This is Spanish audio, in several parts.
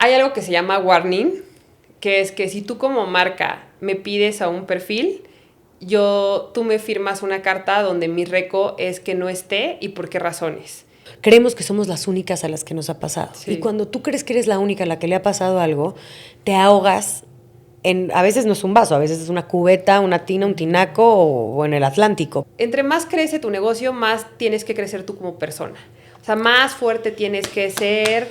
Hay algo que se llama warning, que es que si tú como marca me pides a un perfil, tú me firmas una carta donde mi reco es que no esté y por qué razones. Creemos que somos las únicas a las que nos ha pasado. Sí. Y cuando tú crees que eres la única a la que le ha pasado algo, te ahogas a veces no es un vaso, a veces es una cubeta, una tina, un tinaco o en el Atlántico. Entre más crece tu negocio, más tienes que crecer tú como persona. O sea, más fuerte tienes que ser.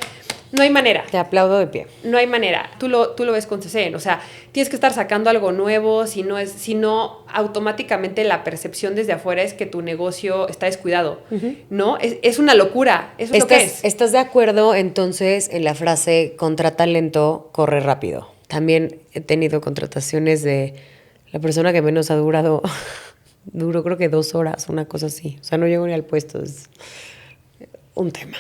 No hay manera. Te aplaudo de pie. No hay manera. Tú lo ves con CCN. O sea, tienes que estar sacando algo nuevo. Si no, automáticamente la percepción desde afuera es que tu negocio está descuidado. Uh-huh. ¿No? Es una locura. Eso es lo que es. ¿Estás de acuerdo entonces en la frase contrata lento, corre rápido? También he tenido contrataciones de la persona que menos ha durado. Duró creo que 2 horas, una cosa así. O sea, no llegó ni al puesto. Es un tema.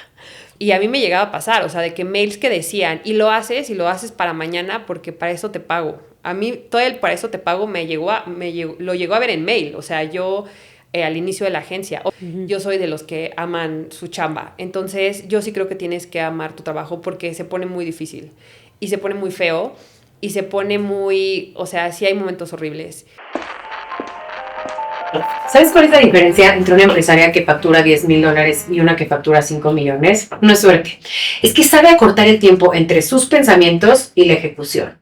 Y a mí me llegaba a pasar, o sea, de que mails que decían, y lo haces para mañana porque para eso te pago. A mí todo el para eso te pago lo llegó a ver en mail. O sea, yo al inicio de la agencia, yo soy de los que aman su chamba. Entonces, yo sí creo que tienes que amar tu trabajo porque se pone muy difícil y se pone muy feo y se pone muy, o sea, sí hay momentos horribles. ¿Sabes cuál es la diferencia entre una empresaria que factura $10,000 y una que factura 5 millones? No es suerte. Es que sabe acortar el tiempo entre sus pensamientos y la ejecución.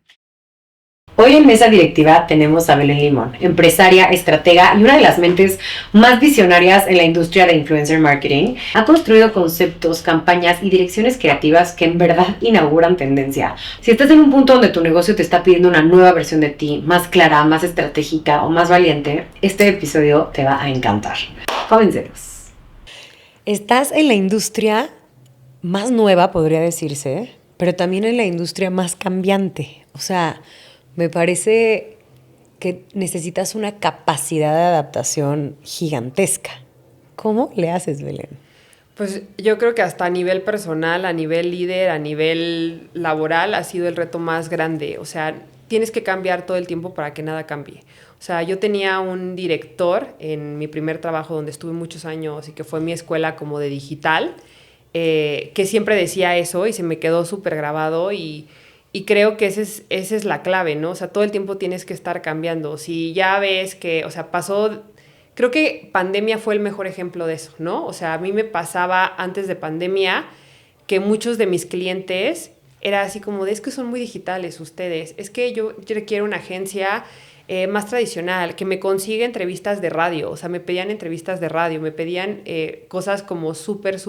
Hoy en Mesa Directiva tenemos a Belén Limón, empresaria, estratega y una de las mentes más visionarias en la industria de influencer marketing. Ha construido conceptos, campañas y direcciones creativas que en verdad inauguran tendencia. Si estás en un punto donde tu negocio te está pidiendo una nueva versión de ti, más clara, más estratégica o más valiente, este episodio te va a encantar. Comencemos. Estás en la industria más nueva, podría decirse, pero también en la industria más cambiante. O sea, me parece que necesitas una capacidad de adaptación gigantesca. ¿Cómo le haces, Belén? Pues yo creo que hasta a nivel personal, a nivel líder, a nivel laboral ha sido el reto más grande. O sea, tienes que cambiar todo el tiempo para que nada cambie. O sea, yo tenía un director en mi primer trabajo donde estuve muchos años y que fue mi escuela como de digital, que siempre decía eso y se me quedó súper grabado y creo que esa es la clave, ¿no? O sea, todo el tiempo tienes que estar cambiando. Si ya ves que, o sea, creo que pandemia fue el mejor ejemplo de eso, ¿no? O sea, a mí me pasaba antes de pandemia que muchos de mis clientes era así como es que son muy digitales ustedes, es que yo requiero una agencia más tradicional, que me consiga entrevistas de radio. O sea, me pedían entrevistas de radio, me pedían cosas como súper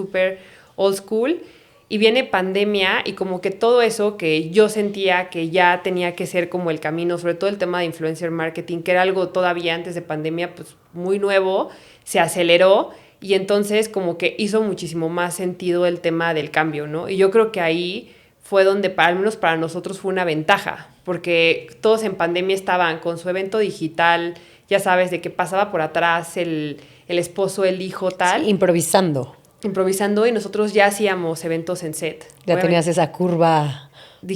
old school. Y viene pandemia y como que todo eso que yo sentía que ya tenía que ser como el camino, sobre todo el tema de influencer marketing, que era algo todavía antes de pandemia, pues muy nuevo, se aceleró y entonces como que hizo muchísimo más sentido el tema del cambio, ¿no? Y yo creo que ahí fue donde, al menos para nosotros, fue una ventaja, porque todos en pandemia estaban con su evento digital, ya sabes, de que pasaba por atrás el esposo, el hijo, tal. Sí, improvisando y nosotros ya hacíamos eventos en set. Ya obviamente tenías esa curva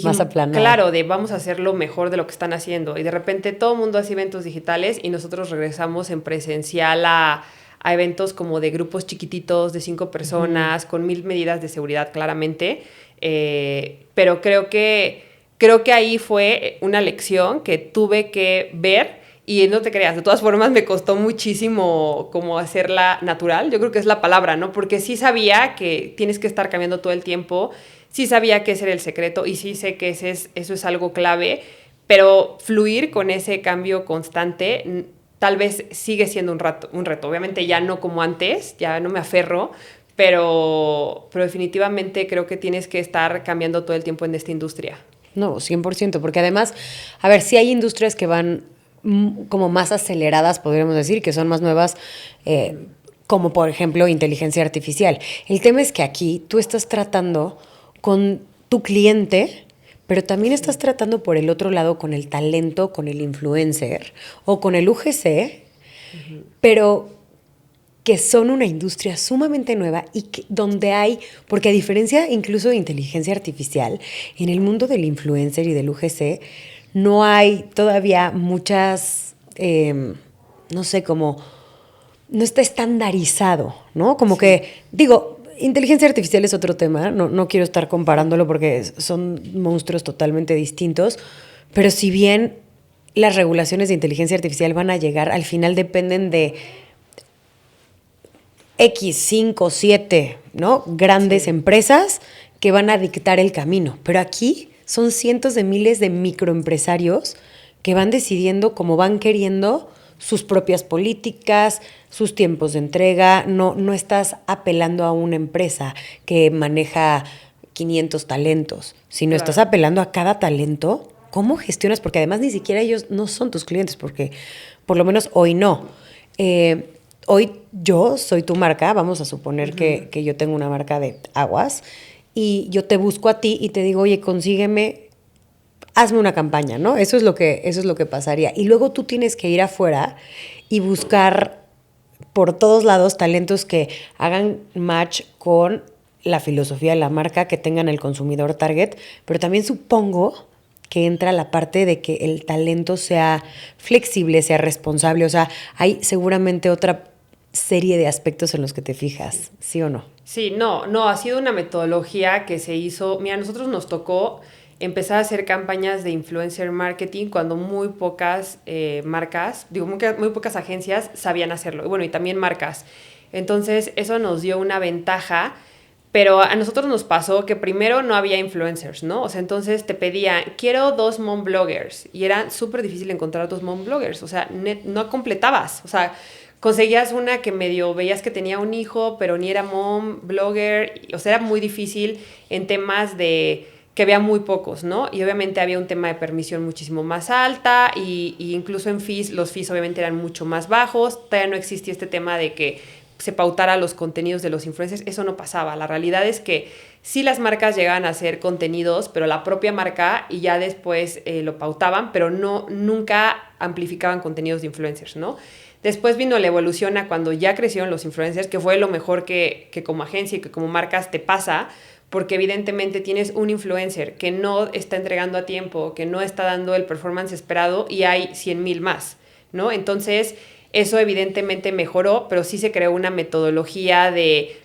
más aplanada. Claro, de vamos a hacer lo mejor de lo que están haciendo. Y de repente todo el mundo hace eventos digitales y nosotros regresamos en presencial a eventos como de grupos chiquititos de 5 personas, con 1000 medidas de seguridad claramente. Pero creo que ahí fue una lección que tuve que ver. Y no te creas, de todas formas me costó muchísimo como hacerla natural. Yo creo que es la palabra, ¿no? Porque sí sabía que tienes que estar cambiando todo el tiempo, sí sabía que ese era el secreto y sí sé que eso es algo clave, pero fluir con ese cambio constante tal vez sigue siendo un reto. Obviamente ya no como antes, ya no me aferro, pero definitivamente creo que tienes que estar cambiando todo el tiempo en esta industria. No, 100%, porque además, a ver, sí hay industrias que van como más aceleradas, podríamos decir, que son más nuevas, como por ejemplo inteligencia artificial. El tema es que aquí tú estás tratando con tu cliente, pero también estás tratando por el otro lado con el talento, con el influencer o con el UGC, pero que son una industria sumamente nueva y donde hay, porque a diferencia incluso de inteligencia artificial, en el mundo del influencer y del UGC, no hay todavía muchas, no sé, como no está estandarizado, ¿no? Como sí. Que, digo, inteligencia artificial es otro tema, no quiero estar comparándolo porque son monstruos totalmente distintos, pero si bien las regulaciones de inteligencia artificial van a llegar, al final dependen de X, 5, 7, ¿no? Grandes empresas que van a dictar el camino. Pero aquí son cientos de miles de microempresarios que van decidiendo como van queriendo sus propias políticas, sus tiempos de entrega. No estás apelando a una empresa que maneja 500 talentos, sino estás apelando a cada talento. ¿Cómo gestionas? Porque además ni siquiera ellos no son tus clientes, porque por lo menos hoy no. Hoy yo soy tu marca, vamos a suponer que yo tengo una marca de aguas y yo te busco a ti y te digo, oye, consígueme, hazme una campaña, ¿no? Eso es lo que pasaría. Y luego tú tienes que ir afuera y buscar por todos lados talentos que hagan match con la filosofía de la marca, que tengan el consumidor target, pero también supongo que entra la parte de que el talento sea flexible, sea responsable, o sea, hay seguramente otra serie de aspectos en los que te fijas, ¿sí o no? Sí, no, ha sido una metodología que se hizo, mira, a nosotros nos tocó empezar a hacer campañas de influencer marketing cuando muy pocas marcas, muy pocas agencias sabían hacerlo, y también marcas. Entonces, eso nos dio una ventaja, pero a nosotros nos pasó que primero no había influencers, ¿no? O sea, entonces te pedían, quiero 2 mom bloggers, y era súper difícil encontrar 2 mom bloggers, o sea, no completabas, o sea, conseguías una que medio veías que tenía un hijo, pero ni era mom, blogger, o sea, era muy difícil en temas de que había muy pocos, ¿no? Y obviamente había un tema de permisión muchísimo más alta y incluso en fees, los fees obviamente eran mucho más bajos, todavía no existía este tema de que se pautara los contenidos de los influencers, eso no pasaba. La realidad es que sí las marcas llegaban a hacer contenidos, pero la propia marca y ya después lo pautaban, pero nunca amplificaban contenidos de influencers, ¿no? Después vino la evolución a cuando ya crecieron los influencers, que fue lo mejor que como agencia y que como marcas te pasa, porque evidentemente tienes un influencer que no está entregando a tiempo, que no está dando el performance esperado y hay 100,000 más, ¿no? Entonces, eso evidentemente mejoró, pero sí se creó una metodología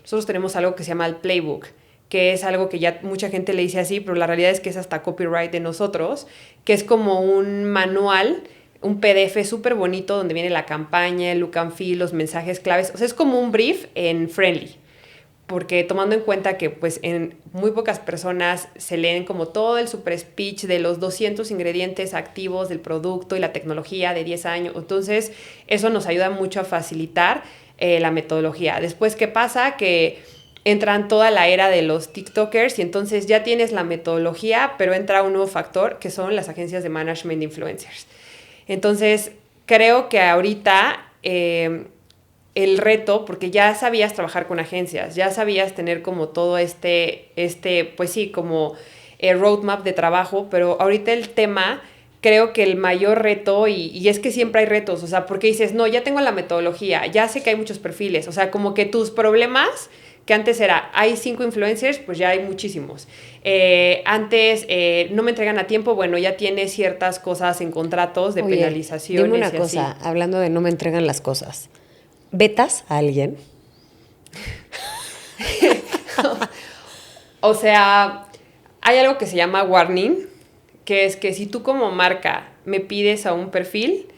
nosotros tenemos algo que se llama el playbook, que es algo que ya mucha gente le dice así, pero la realidad es que es hasta copyright de nosotros, que es como un manual, un PDF súper bonito donde viene la campaña, el look and feel, los mensajes claves. O sea, es como un brief en Friendly. Porque tomando en cuenta que pues en muy pocas personas se leen como todo el super speech de los 200 ingredientes activos del producto y la tecnología de 10 años. Entonces, eso nos ayuda mucho a facilitar la metodología. Después, ¿qué pasa? Que entran toda la era de los TikTokers y entonces ya tienes la metodología, pero entra un nuevo factor que son las agencias de management de influencers. Entonces, creo que ahorita el reto, porque ya sabías trabajar con agencias, ya sabías tener como todo pues sí, como roadmap de trabajo, pero ahorita el tema, creo que el mayor reto, y es que siempre hay retos, o sea, porque dices, no, ya tengo la metodología, ya sé que hay muchos perfiles, o sea, como que tus problemas que antes era, hay 5 influencers, pues ya hay muchísimos. Antes no me entregan a tiempo, bueno, ya tiene ciertas cosas en contratos de penalizaciones. Dime una cosa, así. Hablando de no me entregan las cosas, ¿vetas a alguien? O sea, hay algo que se llama warning, que es que si tú como marca me pides a un perfil,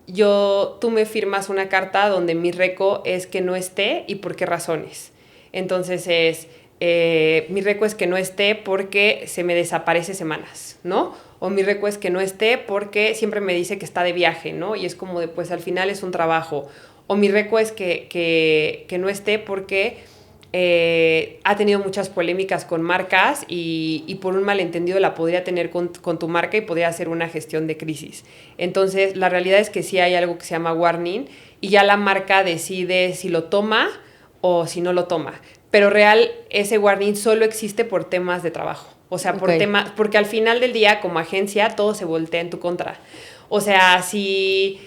tú me firmas una carta donde mi reco es que no esté y por qué razones. Entonces mi reco es que no esté porque se me desaparece semanas, ¿no? O mi reco es que no esté porque siempre me dice que está de viaje, ¿no? Y es como de, pues al final es un trabajo. O mi reco es que no esté porque ha tenido muchas polémicas con marcas y por un malentendido la podría tener con tu marca y podría hacer una gestión de crisis. Entonces, la realidad es que sí hay algo que se llama warning y ya la marca decide si lo toma o si no lo toma. Pero ese warning solo existe por temas de trabajo. O sea, porque al final del día, como agencia, todo se voltea en tu contra. O sea, si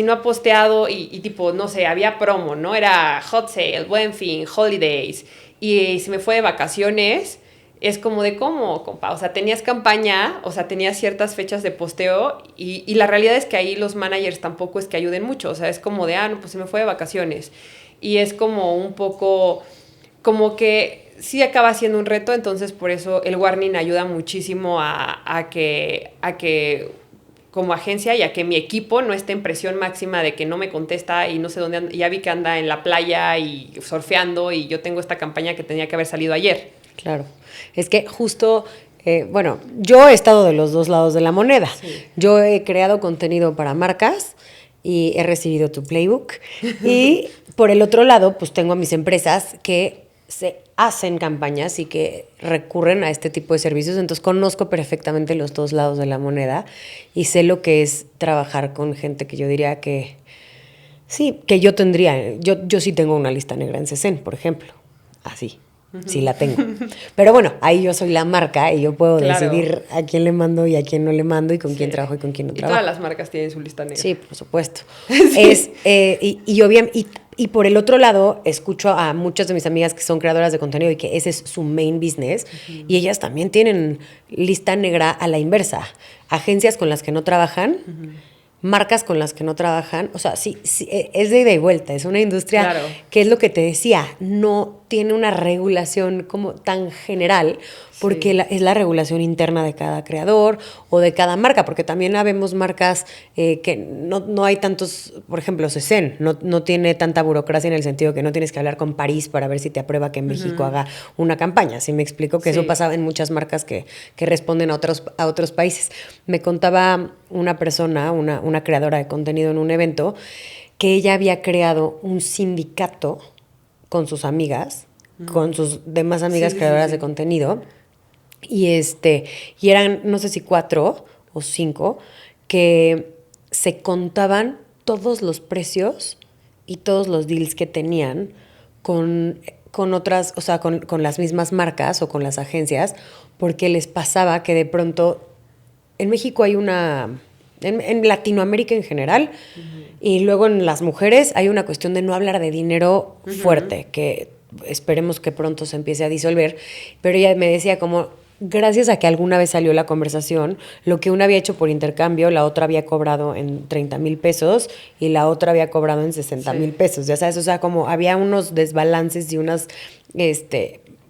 no ha posteado y tipo, no sé, había promo, ¿no? Era hot sale, buen fin, holidays, y se me fue de vacaciones, es como de cómo, compa. O sea, tenías campaña, o sea, tenías ciertas fechas de posteo y la realidad es que ahí los managers tampoco es que ayuden mucho. O sea, es como de, no, pues se me fue de vacaciones. Y es como un poco como que sí acaba siendo un reto, entonces por eso el warning ayuda muchísimo a que como agencia y a que mi equipo no esté en presión máxima de que no me contesta y no sé dónde anda, ya vi que anda en la playa y surfeando y yo tengo esta campaña que tenía que haber salido ayer. Claro, es que justo, bueno, yo he estado de los dos lados de la moneda. Sí. Yo he creado contenido para marcas y he recibido tu playbook. Y por el otro lado, pues tengo a mis empresas que se hacen campañas y que recurren a este tipo de servicios. Entonces conozco perfectamente los dos lados de la moneda y sé lo que es trabajar con gente que yo diría que sí, que yo tendría. Yo sí tengo una lista negra en CECEN, por ejemplo. Así. Sí la tengo. Pero bueno, ahí yo soy la marca y yo puedo Claro. decidir a quién le mando y a quién no le mando y con quién trabajo y con quién no Y trabajo. todas las marcas tienen su lista negra. Sí, por supuesto. Y por el otro lado, escucho a muchas de mis amigas que son creadoras de contenido y que ese es su main business, y ellas también tienen lista negra a la inversa. Agencias con las que no trabajan, marcas con las que no trabajan, o sea, sí, es de ida y vuelta, es una industria Claro. que es lo que te decía, no tiene una regulación como tan general, porque Sí. es la regulación interna de cada creador o de cada marca, porque también habemos marcas que no hay tantos, por ejemplo, CECEN no tiene tanta burocracia en el sentido que no tienes que hablar con París para ver si te aprueba que en México haga una campaña. ¿Sí me explico? Que Sí. eso pasa en muchas marcas que responden a otros países. Me contaba una persona, una creadora de contenido en un evento, que ella había creado un sindicato con sus amigas, con sus demás amigas Sí, sí, creadoras sí. de contenido, y eran, no sé si 4 o 5, que se contaban todos los precios y todos los deals que tenían con otras, o sea, con las mismas marcas o con las agencias, porque les pasaba que de pronto en México hay en Latinoamérica en general, y luego en las mujeres hay una cuestión de no hablar de dinero fuerte, que esperemos que pronto se empiece a disolver, pero ella me decía como, gracias a que alguna vez salió la conversación, lo que una había hecho por intercambio, la otra había cobrado en 30,000 pesos y la otra había cobrado en 60,000 pesos, ya sabes, o sea, como había unos desbalances y unas,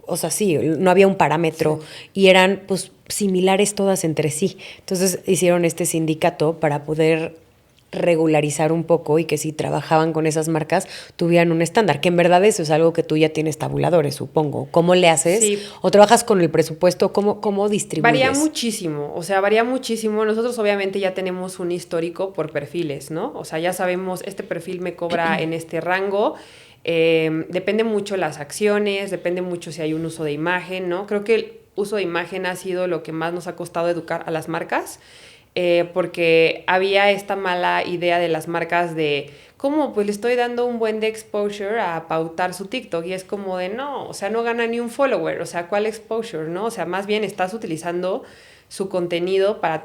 o sea, sí, no había un parámetro y eran pues similares todas entre sí. Entonces hicieron este sindicato para poder regularizar un poco y que si trabajaban con esas marcas tuvieran un estándar, que en verdad eso es algo que tú ya tienes tabuladores, supongo. ¿Cómo le haces? Sí. ¿O trabajas con el presupuesto? ¿Cómo distribuyes? Varía muchísimo, o sea, varía muchísimo. Nosotros obviamente ya tenemos un histórico por perfiles, ¿no? O sea, ya sabemos, este perfil me cobra en este rango. Depende mucho las acciones, depende mucho si hay un uso de imagen, ¿no? Creo que el uso de imagen ha sido lo que más nos ha costado educar a las marcas, porque había esta mala idea de las marcas de ¿cómo? Pues le estoy dando un buen de exposure a pautar su TikTok y es como de no, o sea, no gana ni un follower, o sea, ¿cuál exposure, no? O sea, más bien estás utilizando su contenido para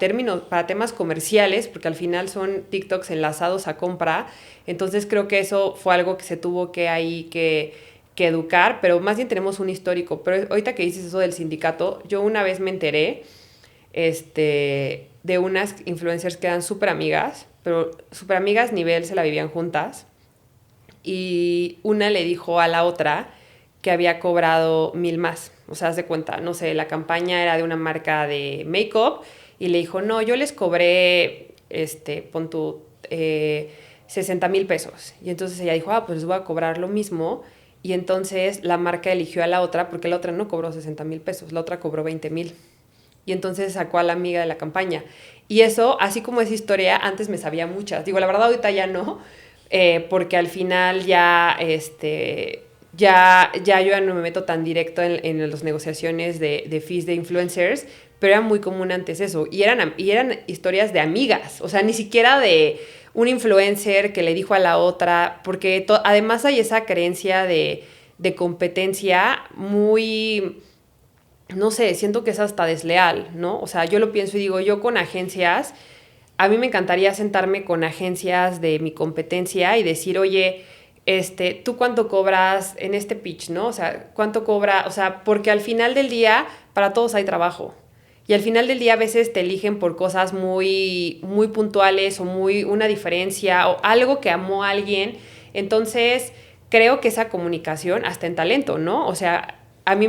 temas comerciales, porque al final son TikToks enlazados a compra, entonces creo que eso fue algo que se tuvo que educar, pero más bien tenemos un histórico. Pero ahorita que dices eso del sindicato, yo una vez me enteré de unas influencers que eran súper amigas, pero súper amigas nivel se la vivían juntas, y una le dijo a la otra que había cobrado 1,000 más. O sea, haz de cuenta, no sé, la campaña era de una marca de make-up y le dijo, no, yo les cobré, pon tu 60,000 pesos. Y entonces ella dijo, pues les voy a cobrar lo mismo. Y entonces la marca eligió a la otra porque la otra no cobró 60,000 pesos, la otra cobró 20,000. Y entonces sacó a la amiga de la campaña. Y eso, así como esa historia, antes me sabía muchas. Digo, la verdad ahorita ya no, porque al final ya yo ya no me meto tan directo en las negociaciones de fees de influencers, pero era muy común antes eso. Y eran historias de amigas, o sea, ni siquiera de un influencer que le dijo a la otra, porque además hay esa creencia de competencia muy, no sé, siento que es hasta desleal, ¿no? O sea, yo lo pienso y digo, yo con agencias, a mí me encantaría sentarme con agencias de mi competencia y decir, oye, ¿tú cuánto cobras en este pitch, no? O sea, ¿cuánto cobra? O sea, porque al final del día, para todos hay trabajo. Y al final del día a veces te eligen por cosas muy, muy puntuales o una diferencia o algo que amó a alguien. Entonces, creo que esa comunicación hasta en talento, ¿no? O sea, a mí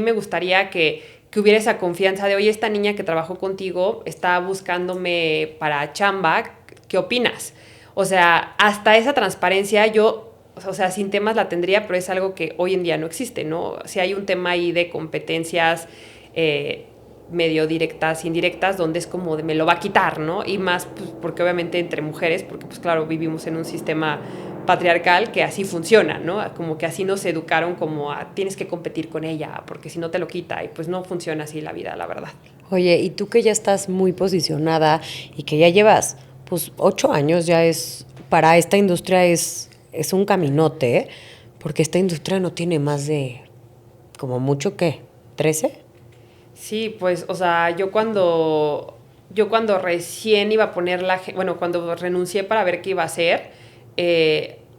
me gustaría que hubiera esa confianza de, oye, esta niña que trabajó contigo está buscándome para chamba, ¿qué opinas? O sea, hasta esa transparencia yo, o sea, sin temas la tendría, pero es algo que hoy en día no existe, ¿no? Si hay un tema ahí de competencias medio directas, indirectas, donde es como de me lo va a quitar, ¿no? Y más pues, porque obviamente entre mujeres, porque pues claro, vivimos en un sistema patriarcal que así funciona, ¿no? Como que así nos educaron como a tienes que competir con ella, porque si no te lo quita, y pues no funciona así la vida, la verdad. Oye, y tú que ya estás muy posicionada y que ya llevas, pues 8 años, ya es, para esta industria es un caminote, porque esta industria no tiene más de, como mucho, ¿qué? ¿13? Sí, pues, o sea, yo cuando recién iba a poner bueno, cuando renuncié para ver qué iba a hacer,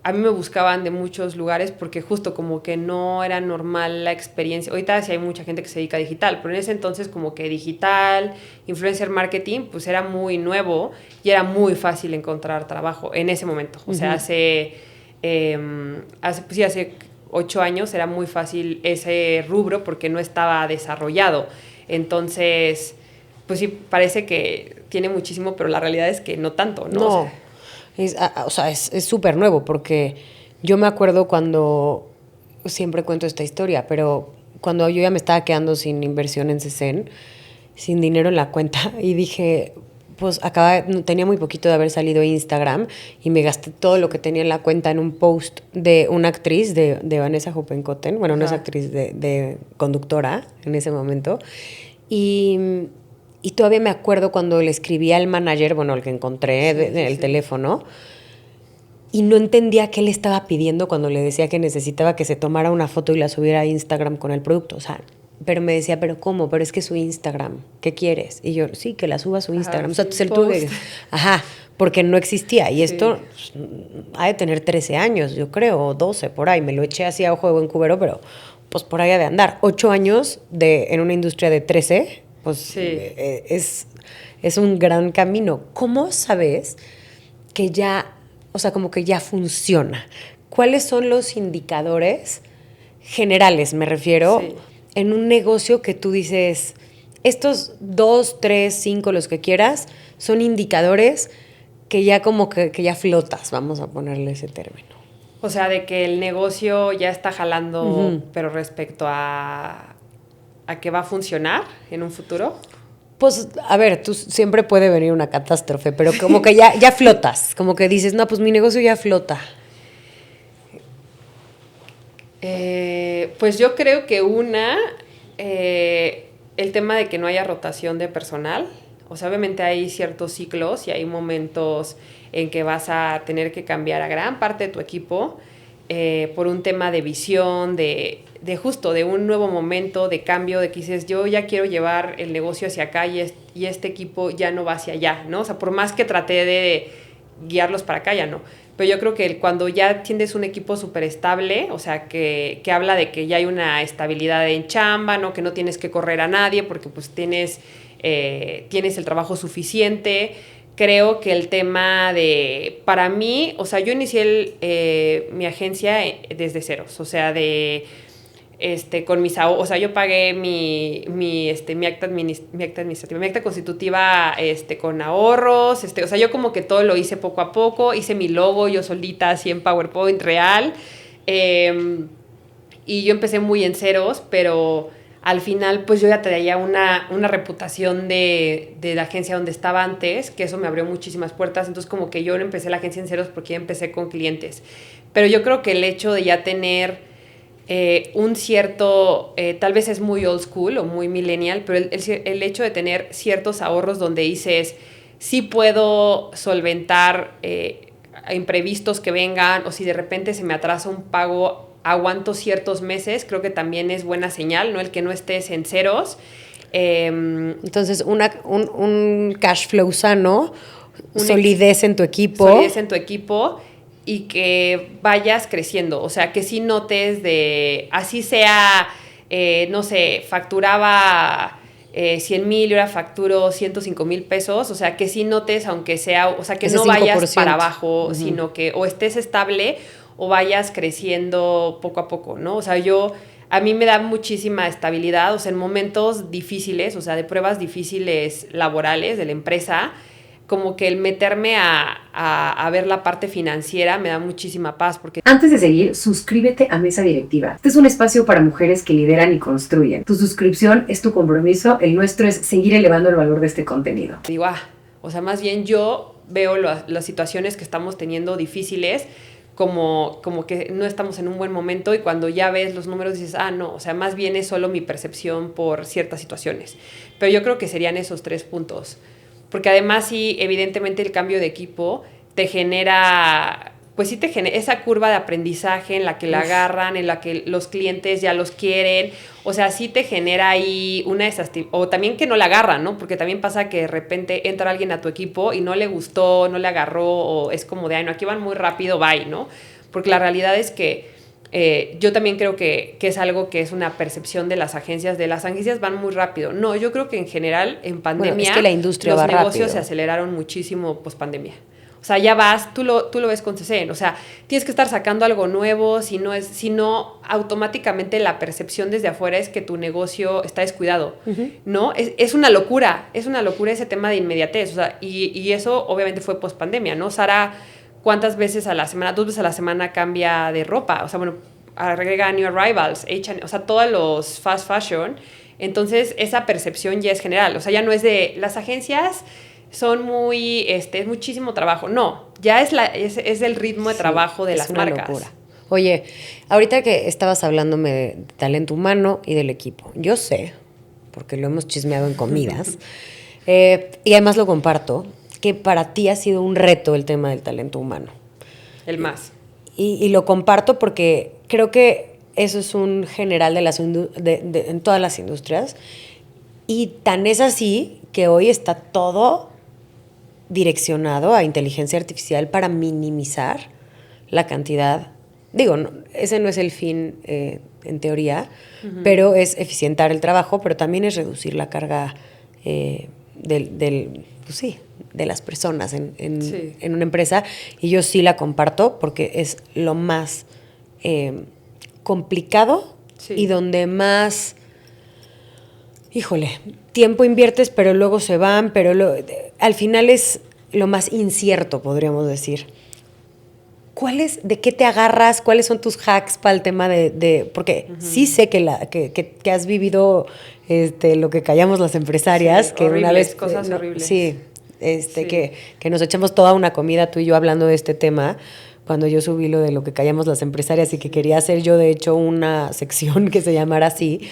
a mí me buscaban de muchos lugares porque justo como que no era normal la experiencia. Ahorita sí hay mucha gente que se dedica a digital, pero en ese entonces como que digital, influencer marketing, pues era muy nuevo y era muy fácil encontrar trabajo en ese momento. O sea, hace 8 años era muy fácil ese rubro porque no estaba desarrollado. Entonces, pues sí, parece que tiene muchísimo, pero la realidad es que no tanto, ¿no? No, o sea, es súper nuevo, porque yo me acuerdo cuando, siempre cuento esta historia, pero cuando yo ya me estaba quedando sin inversión en CECEN, sin dinero en la cuenta, y dije, pues tenía muy poquito de haber salido Instagram, y me gasté todo lo que tenía en la cuenta en un post de una actriz, de Vanessa Hoppenkotten, bueno, no es actriz, de conductora en ese momento, y todavía me acuerdo cuando le escribí al manager, bueno, el que encontré el teléfono, y no entendía qué le estaba pidiendo cuando le decía que necesitaba que se tomara una foto y la subiera a Instagram con el producto. O sea, pero me decía, ¿pero cómo? Pero es que su Instagram, ¿qué quieres? Y yo, sí, que la suba a su Instagram. Ajá, o sea, porque no existía. Y esto pues, ha de tener 13 años, yo creo, o 12, por ahí. Me lo eché así a ojo de buen cubero, pero pues por ahí ha de andar. 8 años en una industria de 13, pues sí. es un gran camino. ¿Cómo sabes que ya, o sea, como que ya funciona? ¿Cuáles son los indicadores generales, me refiero, en un negocio que tú dices, estos 2, 3, 5, los que quieras, son indicadores que ya como que ya flotas, vamos a ponerle ese término? O sea, de que el negocio ya está jalando, pero respecto a que va a funcionar en un futuro. Pues, a ver, tú siempre puede venir una catástrofe, pero como que ya flotas, como que dices, no, pues mi negocio ya flota. Pues yo creo que el tema de que no haya rotación de personal. O sea, obviamente hay ciertos ciclos y hay momentos en que vas a tener que cambiar a gran parte de tu equipo por un tema de visión, de un nuevo momento de cambio, de que dices, yo ya quiero llevar el negocio hacia acá y este equipo ya no va hacia allá, ¿no? O sea, por más que traté de guiarlos para acá, ya no. Pero yo creo que cuando ya tienes un equipo súper estable, o sea, que habla de que ya hay una estabilidad en chamba, ¿no? Que no tienes que correr a nadie porque pues tienes el trabajo suficiente. Creo que el tema para mí, o sea, yo inicié mi agencia desde ceros, o sea, con mis ahorros, o sea, yo pagué mi acta administrativa, mi acta constitutiva con ahorros, o sea, yo como que todo lo hice poco a poco, hice mi logo yo solita, así en PowerPoint real, y yo empecé muy en ceros, pero al final pues yo ya traía una reputación de la agencia donde estaba antes, que eso me abrió muchísimas puertas, entonces como que yo no empecé la agencia en ceros porque ya empecé con clientes, pero yo creo que el hecho de ya tener un cierto, tal vez es muy old school o muy millennial, pero el hecho de tener ciertos ahorros donde dices, sí puedo solventar imprevistos que vengan, o si de repente se me atrasa un pago, aguanto ciertos meses, creo que también es buena señal, ¿no? El que no estés en ceros. Entonces, un cash flow sano, solidez en tu equipo. Solidez en tu equipo y que vayas creciendo. O sea, que sí notes así sea, no sé, facturaba 100,000 y ahora facturo 105,000 pesos. O sea, que sí notes, aunque sea, o sea, que ese no vayas 5%. Para abajo, sino que o estés estable o vayas creciendo poco a poco, ¿no? O sea, a mí me da muchísima estabilidad, o sea, en momentos difíciles, o sea, de pruebas difíciles laborales de la empresa, como que el meterme a ver la parte financiera me da muchísima paz. Porque antes de seguir, suscríbete a Mesa Directiva. Este es un espacio para mujeres que lideran y construyen. Tu suscripción es tu compromiso, el nuestro es seguir elevando el valor de este contenido. digo, o sea, más bien yo veo las situaciones que estamos teniendo difíciles como que no estamos en un buen momento, y cuando ya ves los números dices, no, o sea, más bien es solo mi percepción por ciertas situaciones. Pero yo creo que serían esos 3 puntos. Porque además sí, evidentemente el cambio de equipo te genera, pues sí te genera esa curva de aprendizaje en la que la agarran, en la que los clientes ya los quieren. O sea, sí te genera ahí o también que no la agarran, ¿no? Porque también pasa que de repente entra alguien a tu equipo y no le gustó, no le agarró, o es como de, no, aquí van muy rápido, bye, ¿no? Porque la realidad es que yo también creo que es algo que es una percepción de las agencias. De las agencias van muy rápido. No, yo creo que en general en pandemia, bueno, es que la industria los va negocios rápido. se aceleraron muchísimo post pandemia. O sea, ya vas, tú lo ves con CCN, o sea, tienes que estar sacando algo nuevo, si no automáticamente la percepción desde afuera es que tu negocio está descuidado, ¿no? Es una locura ese tema de inmediatez, o sea, y eso obviamente fue post pandemia, ¿no? Sara, ¿cuántas veces a la semana? 2 veces a la semana cambia de ropa, o sea, bueno, agrega New Arrivals, o sea, todos los fast fashion. Entonces, esa percepción ya es general, o sea, ya no es de las agencias son muy, es muchísimo trabajo. No, ya es el ritmo de trabajo de las marcas. Locura. Oye, ahorita que estabas hablándome de talento humano y del equipo, yo sé, porque lo hemos chismeado en comidas, y además lo comparto, que para ti ha sido un reto el tema del talento humano. El más. Y lo comparto porque creo que eso es un general en todas las industrias, y tan es así que hoy está todo direccionado a inteligencia artificial para minimizar la cantidad. Digo, ese no es el fin en teoría, pero es eficientar el trabajo, pero también es reducir la carga de las personas en una empresa. Y yo sí la comparto porque es lo más complicado y donde más, tiempo inviertes, pero luego se van, pero al final es lo más incierto, podríamos decir. ¿De qué te agarras? ¿Cuáles son tus hacks para el tema porque sí sé que has vivido lo que callamos las empresarias, que horribles, una vez cosas horribles. Sí, que nos echamos toda una comida tú y yo hablando de este tema, cuando yo subí lo de lo que callamos las empresarias, y que quería hacer yo de hecho una sección que se llamara así,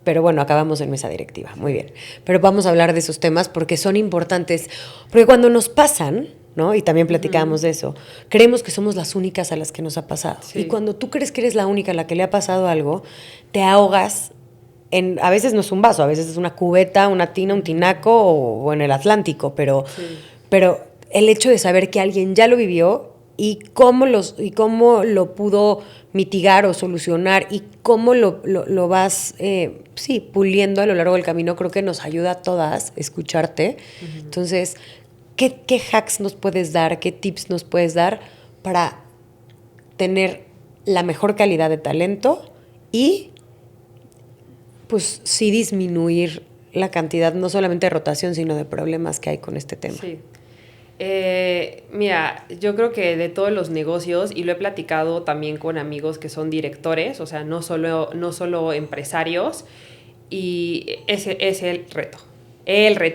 pero bueno, acabamos en mesa directiva, muy bien. Pero vamos a hablar de esos temas porque son importantes, porque cuando nos pasan, ¿no? Y también platicábamos de eso, creemos que somos las únicas a las que nos ha pasado. Sí. Y cuando tú crees que eres la única a la que le ha pasado algo, te ahogas a veces no es un vaso, a veces es una cubeta, una tina, un tinaco o en el Atlántico, pero el hecho de saber que alguien ya lo vivió y cómo lo pudo mitigar o solucionar y cómo lo vas puliendo a lo largo del camino, creo que nos ayuda a todas escucharte. Entonces, ¿qué hacks nos puedes dar, qué tips nos puedes dar para tener la mejor calidad de talento y pues sí disminuir la cantidad no solamente de rotación, sino de problemas que hay con este tema? Sí. Mira, yo creo que de todos los negocios, y lo he platicado también con amigos que son directores, o sea, no solo empresarios, y ese es el reto.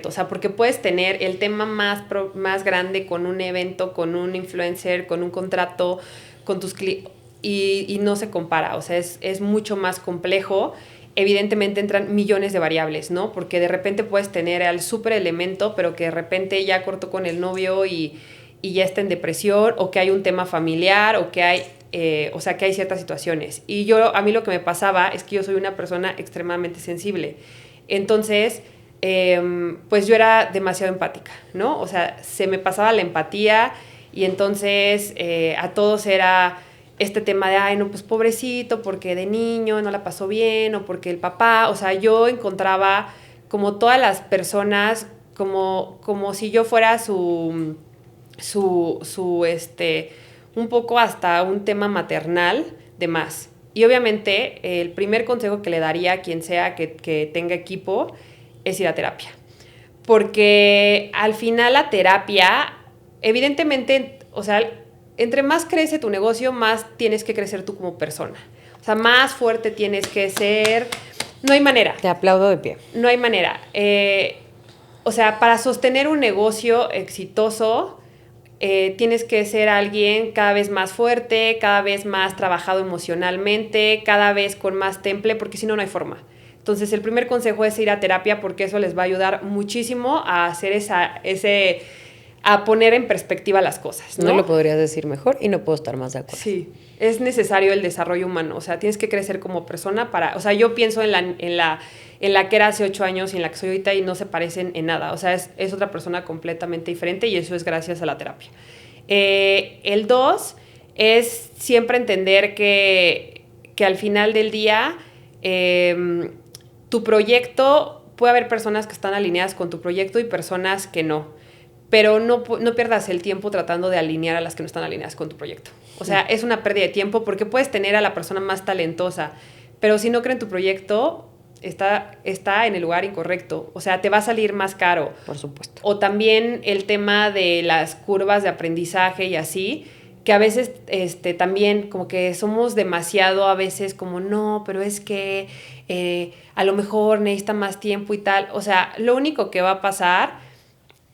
O sea, porque puedes tener el tema más grande con un evento, con un influencer, con un contrato, con tus clientes, y no se compara, o sea, es mucho más complejo. Evidentemente entran millones de variables, ¿no? Porque de repente puedes tener al súper elemento, pero que de repente ya cortó con el novio y ya está en depresión, o que hay un tema familiar, o que hay, que hay ciertas situaciones. Y a mí lo que me pasaba es que yo soy una persona extremadamente sensible. Entonces, pues yo era demasiado empática, ¿no? O sea, se me pasaba la empatía, y entonces a todos era este tema de, no, pues pobrecito, porque de niño no la pasó bien, o porque el papá, o sea, yo encontraba como todas las personas, como si yo fuera un poco hasta un tema maternal de más. Y obviamente el primer consejo que le daría a quien sea que tenga equipo es ir a terapia. Porque al final la terapia, evidentemente, o sea, entre más crece tu negocio, más tienes que crecer tú como persona. O sea, más fuerte tienes que ser. No hay manera. Te aplaudo de pie. No hay manera. O sea, para sostener un negocio exitoso, tienes que ser alguien cada vez más fuerte, cada vez más trabajado emocionalmente, cada vez con más temple, porque si no, no hay forma. Entonces, el primer consejo es ir a terapia porque eso les va a ayudar muchísimo a hacer a poner en perspectiva las cosas, ¿no? No lo podrías decir mejor y no puedo estar más de acuerdo. Sí, es necesario el desarrollo humano, o sea, tienes que crecer como persona o sea, yo pienso en la que era hace 8 años y en la que soy ahorita y no se parecen en nada, o sea, es otra persona completamente diferente y eso es gracias a la terapia. El 2 es siempre entender que al final del día tu proyecto, puede haber personas que están alineadas con tu proyecto y personas que no. Pero no pierdas el tiempo tratando de alinear a las que no están alineadas con tu proyecto. O sea, es una pérdida de tiempo porque puedes tener a la persona más talentosa, pero si no cree en tu proyecto, está en el lugar incorrecto. O sea, te va a salir más caro. Por supuesto. O también el tema de las curvas de aprendizaje y así, que a veces también como que somos demasiado a veces como, no, pero es que a lo mejor necesita más tiempo y tal. O sea, lo único que va a pasar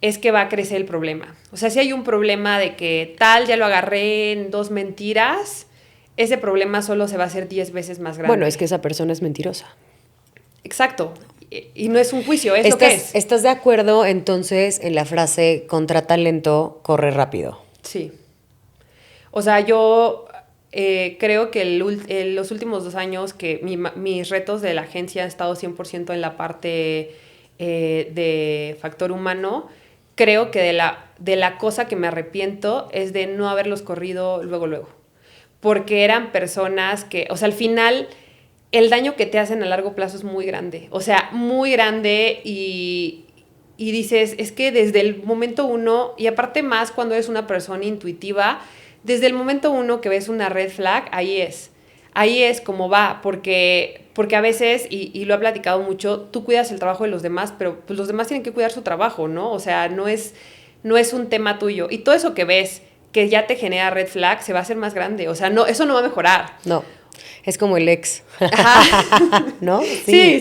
es que va a crecer el problema. O sea, si hay un problema de que tal, ya lo agarré en 2 mentiras, ese problema solo se va a hacer 10 veces más grande. Bueno, es que esa persona es mentirosa. Exacto. Y no es un juicio, es lo que es. ¿Estás de acuerdo entonces en la frase contra talento, corre rápido? Sí. O sea, yo creo que los últimos 2 años que mis retos de la agencia han estado 100% en la parte de factor humano. Creo que de la cosa que me arrepiento es de no haberlos corrido luego. Porque eran personas que, o sea, al final el daño que te hacen a largo plazo es muy grande. O sea, muy grande y dices, es que desde el momento 1, y aparte más cuando eres una persona intuitiva, desde el momento 1 que ves una red flag, ahí es como va, porque a veces, y lo he platicado mucho, tú cuidas el trabajo de los demás, pero pues los demás tienen que cuidar su trabajo, ¿no? O sea, no es un tema tuyo. Y todo eso que ves que ya te genera red flag se va a hacer más grande. O sea, no, eso no va a mejorar. No, es como el ex. Ajá. ¿No? Sí,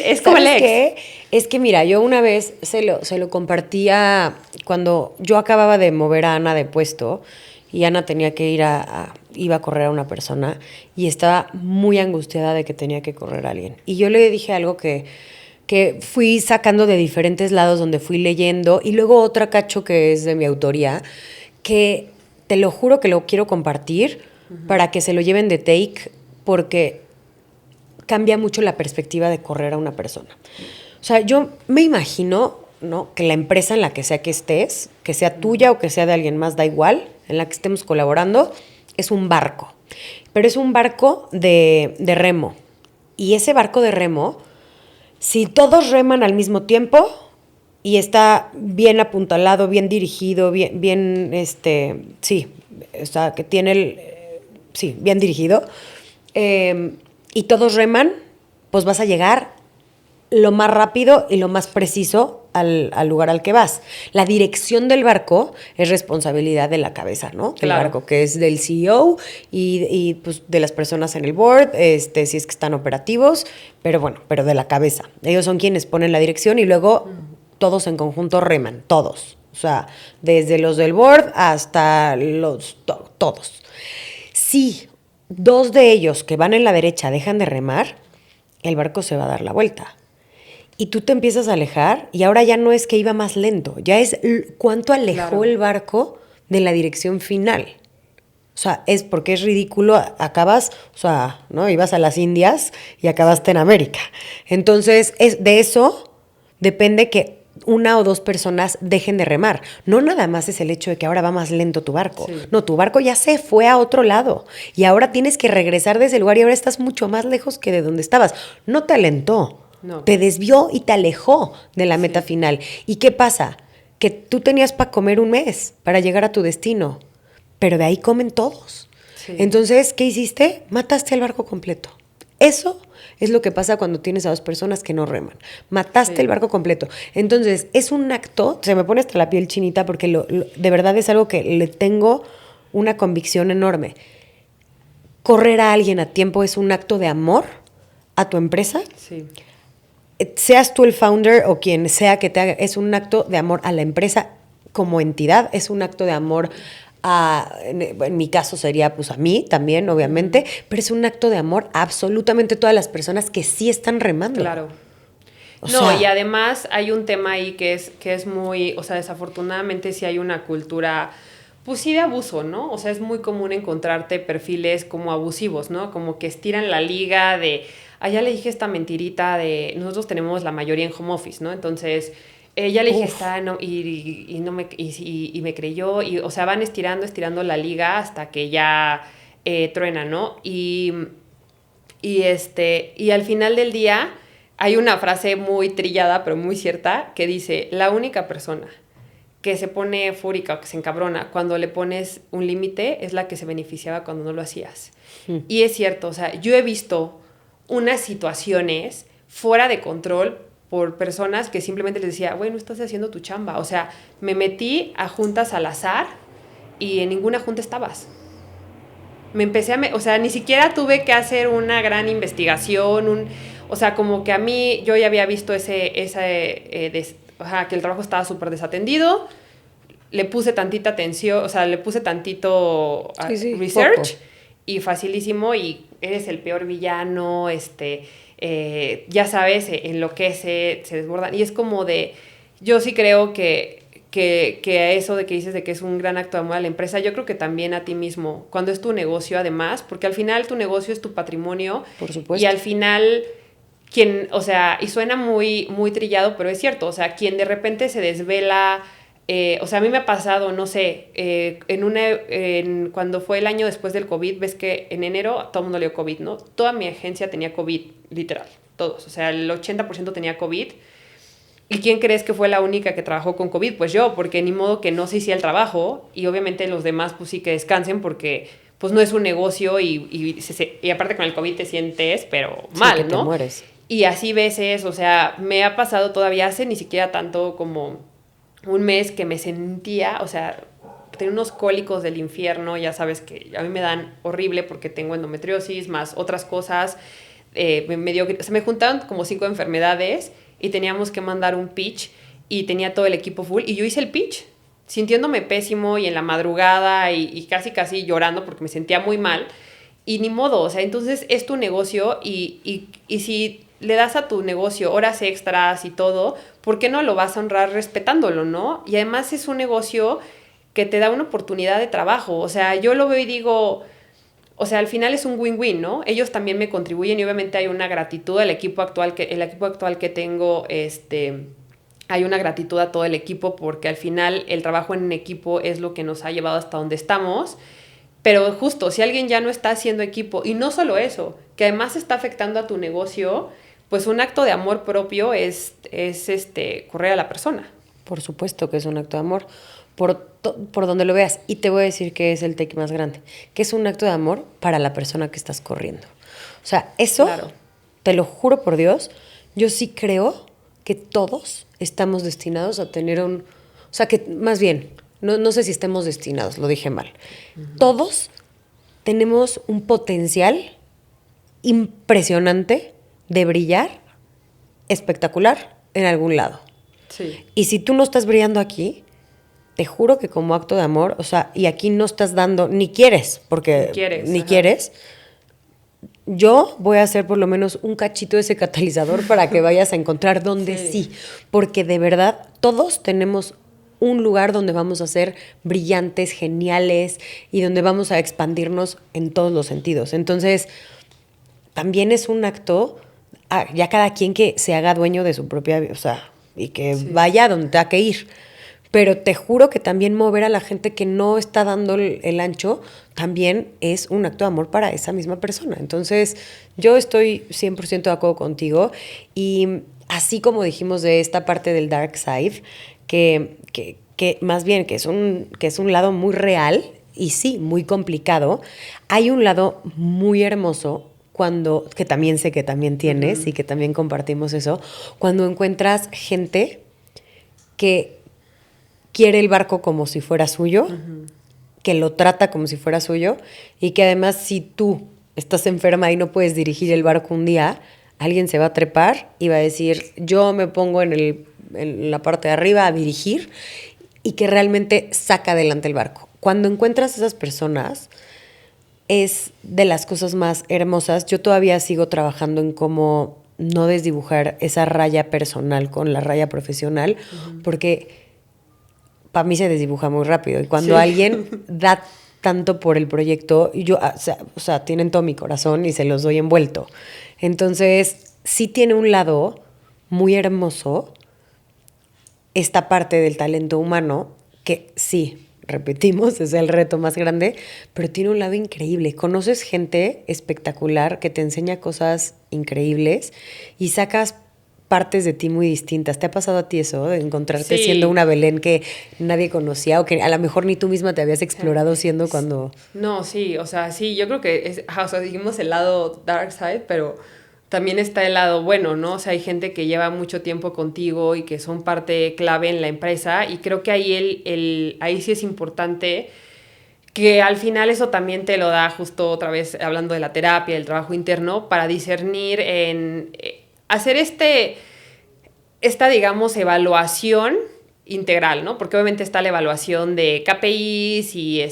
es como el ex. ¿Qué? Es que mira, yo una vez se lo compartía cuando yo acababa de mover a Ana de puesto y Ana tenía que iba a correr a una persona y estaba muy angustiada de que tenía que correr a alguien. Y yo le dije algo que fui sacando de diferentes lados donde fui leyendo y luego otra cacho que es de mi autoría, que te lo juro que lo quiero compartir para que se lo lleven de take porque cambia mucho la perspectiva de correr a una persona. O sea, yo me imagino, ¿no?, que la empresa en la que sea que estés, que sea tuya o que sea de alguien más, da igual, en la que estemos colaborando, es un barco. Pero es un barco de remo. Y ese barco de remo, si todos reman al mismo tiempo y está bien apuntalado, bien dirigido, bien o sea, que tiene bien dirigido, y todos reman, pues vas a llegar lo más rápido y lo más preciso al lugar al que vas. La dirección del barco es responsabilidad de la cabeza, ¿no? Del barco, que es del CEO y pues de las personas en el board, si es que están operativos, pero de la cabeza. Ellos son quienes ponen la dirección y luego todos en conjunto reman, todos. O sea, desde los del board hasta todos. Si 2 de ellos que van en la derecha dejan de remar, el barco se va a dar la vuelta. Y tú te empiezas a alejar y ahora ya no es que iba más lento, ya es cuánto alejó el barco de la dirección final. O sea, es porque es ridículo, acabas, o sea, ¿no? Ibas a las Indias y acabaste en América. Entonces, de eso depende que 1 o 2 personas dejen de remar. No nada más es el hecho de que ahora va más lento tu barco. Sí. No, tu barco ya se fue a otro lado y ahora tienes que regresar de ese lugar y ahora estás mucho más lejos que de donde estabas. No te alentó. No. Te desvió y te alejó de la meta final. ¿Y qué pasa? Que tú tenías para comer un mes para llegar a tu destino. pero de ahí comen todos. Sí. Entonces, ¿qué hiciste? Mataste al barco completo. Eso es lo que pasa cuando tienes a dos personas que no reman. Mataste Sí. el barco completo. Entonces, es un acto, se me pone hasta la piel chinita porque de verdad es algo que le tengo una convicción enorme. Correr a alguien a tiempo es un acto de amor a tu empresa. Sí. Seas tú el founder o quien sea que te haga, es un acto de amor a la empresa como entidad, es un acto de amor en mi caso sería pues a mí también, obviamente, pero es un acto de amor a absolutamente todas las personas que sí están remando. Claro. O No, sea, y además hay un tema ahí que es muy, o sea, desafortunadamente sí hay una cultura, pues sí de abuso, ¿no? O sea, es muy común encontrarte perfiles como abusivos, ¿no? Como que estiran la liga de, ya le dije esta mentirita de, nosotros tenemos la mayoría en home office, ¿no? Entonces, ya le dije esta, no, y no me, y me creyó, y, o sea, van estirando la liga hasta que ya truena, ¿no? Y al final del día hay una frase muy trillada, pero muy cierta, que dice, la única persona que se pone fúrica o que se encabrona cuando le pones un límite es la que se beneficiaba cuando no lo hacías. Y es cierto, o sea, yo he visto unas situaciones fuera de control por personas que simplemente les decía, güey, no estás haciendo tu chamba. O sea, me metí a juntas al azar y en ninguna junta estabas. Me empecé o sea, ni siquiera tuve que hacer una gran investigación, o sea, como que a mí, yo ya había visto que el trabajo estaba súper desatendido, le puse tantita atención, o sea, le puse tantito research, poco. y facilísimo, y eres el peor villano, ya sabes, enloquece, se desbordan, y es como de, yo sí creo que eso de que dices de que es un gran acto de amor a la empresa, yo creo que también a ti mismo, cuando es tu negocio además, porque al final tu negocio es tu patrimonio. Por supuesto. Y al final, o sea, y suena muy, muy trillado, pero es cierto, o sea, quien de repente se desvela, o sea, a mí me ha pasado, no sé, cuando fue el año después del COVID, ves que en enero todo el mundo le dio COVID, ¿no? Toda mi agencia tenía COVID, literal, todos, o sea, el 80% tenía COVID. ¿Y quién crees que fue la única que trabajó con COVID? Pues yo, porque ni modo que no se hiciera el trabajo, y obviamente los demás pues sí que descansen porque pues no es un negocio y aparte con el COVID te sientes pero mal, sí, que ¿no? te mueres. Y así veces, o sea, me ha pasado todavía hace ni siquiera tanto como un mes que me sentía, o sea, tenía unos cólicos del infierno, ya sabes que a mí me dan horrible porque tengo endometriosis más otras cosas, me juntaron como 5 enfermedades y teníamos que mandar un pitch y tenía todo el equipo full y yo hice el pitch sintiéndome pésimo y en la madrugada y casi llorando porque me sentía muy mal y ni modo, o sea, entonces es tu negocio y si le das a tu negocio horas extras y todo, ¿por qué no lo vas a honrar respetándolo, no? Y además es un negocio que te da una oportunidad de trabajo, o sea, yo lo veo y digo, o sea, al final es un win-win, ¿no? Ellos también me contribuyen y obviamente hay una gratitud al equipo actual que tengo, hay una gratitud a todo el equipo porque al final el trabajo en equipo es lo que nos ha llevado hasta donde estamos. Pero justo, si alguien ya no está haciendo equipo, y no solo eso, que además está afectando a tu negocio, pues un acto de amor propio es correr a la persona. Por supuesto que es un acto de amor, por donde lo veas. Y te voy a decir que es el take más grande, que es un acto de amor para la persona que estás corriendo. O sea, eso, Claro. Te lo juro por Dios, yo sí creo que todos estamos destinados a tener o sea, que más bien, no sé si estemos destinados, lo dije mal. Todos tenemos un potencial impresionante de brillar espectacular en algún lado. Sí. Y si tú no estás brillando aquí, te juro que como acto de amor, o sea, y aquí no estás dando, ni quieres, porque Ni quieres, quieres, yo voy a hacer por lo menos un cachito de ese catalizador para que vayas a encontrar donde sí, porque de verdad todos tenemos un lugar donde vamos a ser brillantes, geniales y donde vamos a expandirnos en todos los sentidos. Entonces, también es un acto, ya cada quien que se haga dueño de su propia, o sea, y que vaya donde tenga que ir. Pero te juro que también mover a la gente que no está dando el ancho también es un acto de amor para esa misma persona. Entonces, yo estoy 100% de acuerdo contigo. Y así como dijimos de esta parte del dark side, que más bien que es un lado muy real y sí, muy complicado. Hay un lado muy hermoso que también sé que también tienes y que también compartimos eso, cuando encuentras gente que quiere el barco como si fuera suyo, que lo trata como si fuera suyo y que además si tú estás enferma y no puedes dirigir el barco un día, alguien se va a trepar y va a decir, yo me pongo en la parte de arriba a dirigir y que realmente saca adelante el barco. Cuando encuentras esas personas, es de las cosas más hermosas. Yo todavía sigo trabajando en cómo no desdibujar esa raya personal con la raya profesional, porque para mí se desdibuja muy rápido. Y cuando alguien da tanto por el proyecto, yo, o sea, tienen todo mi corazón y se los doy envuelto. Entonces, sí tiene un lado muy hermoso esta parte del talento humano, que sí, repetimos, es el reto más grande, pero tiene un lado increíble. Conoces gente espectacular que te enseña cosas increíbles y sacas partes de ti muy distintas. ¿Te ha pasado a ti eso, de encontrarte siendo una Belén que nadie conocía o que a lo mejor ni tú misma te habías explorado siendo cuando... No, sí, o sea, sí, yo creo que o sea, dijimos el lado dark side, pero también está el lado bueno, ¿no? O sea, hay gente que lleva mucho tiempo contigo y que son parte clave en la empresa y creo que ahí ahí sí es importante que al final eso también te lo da justo otra vez hablando de la terapia, del trabajo interno, para discernir en hacer esta, digamos, evaluación integral, ¿no? Porque obviamente está la evaluación de KPIs y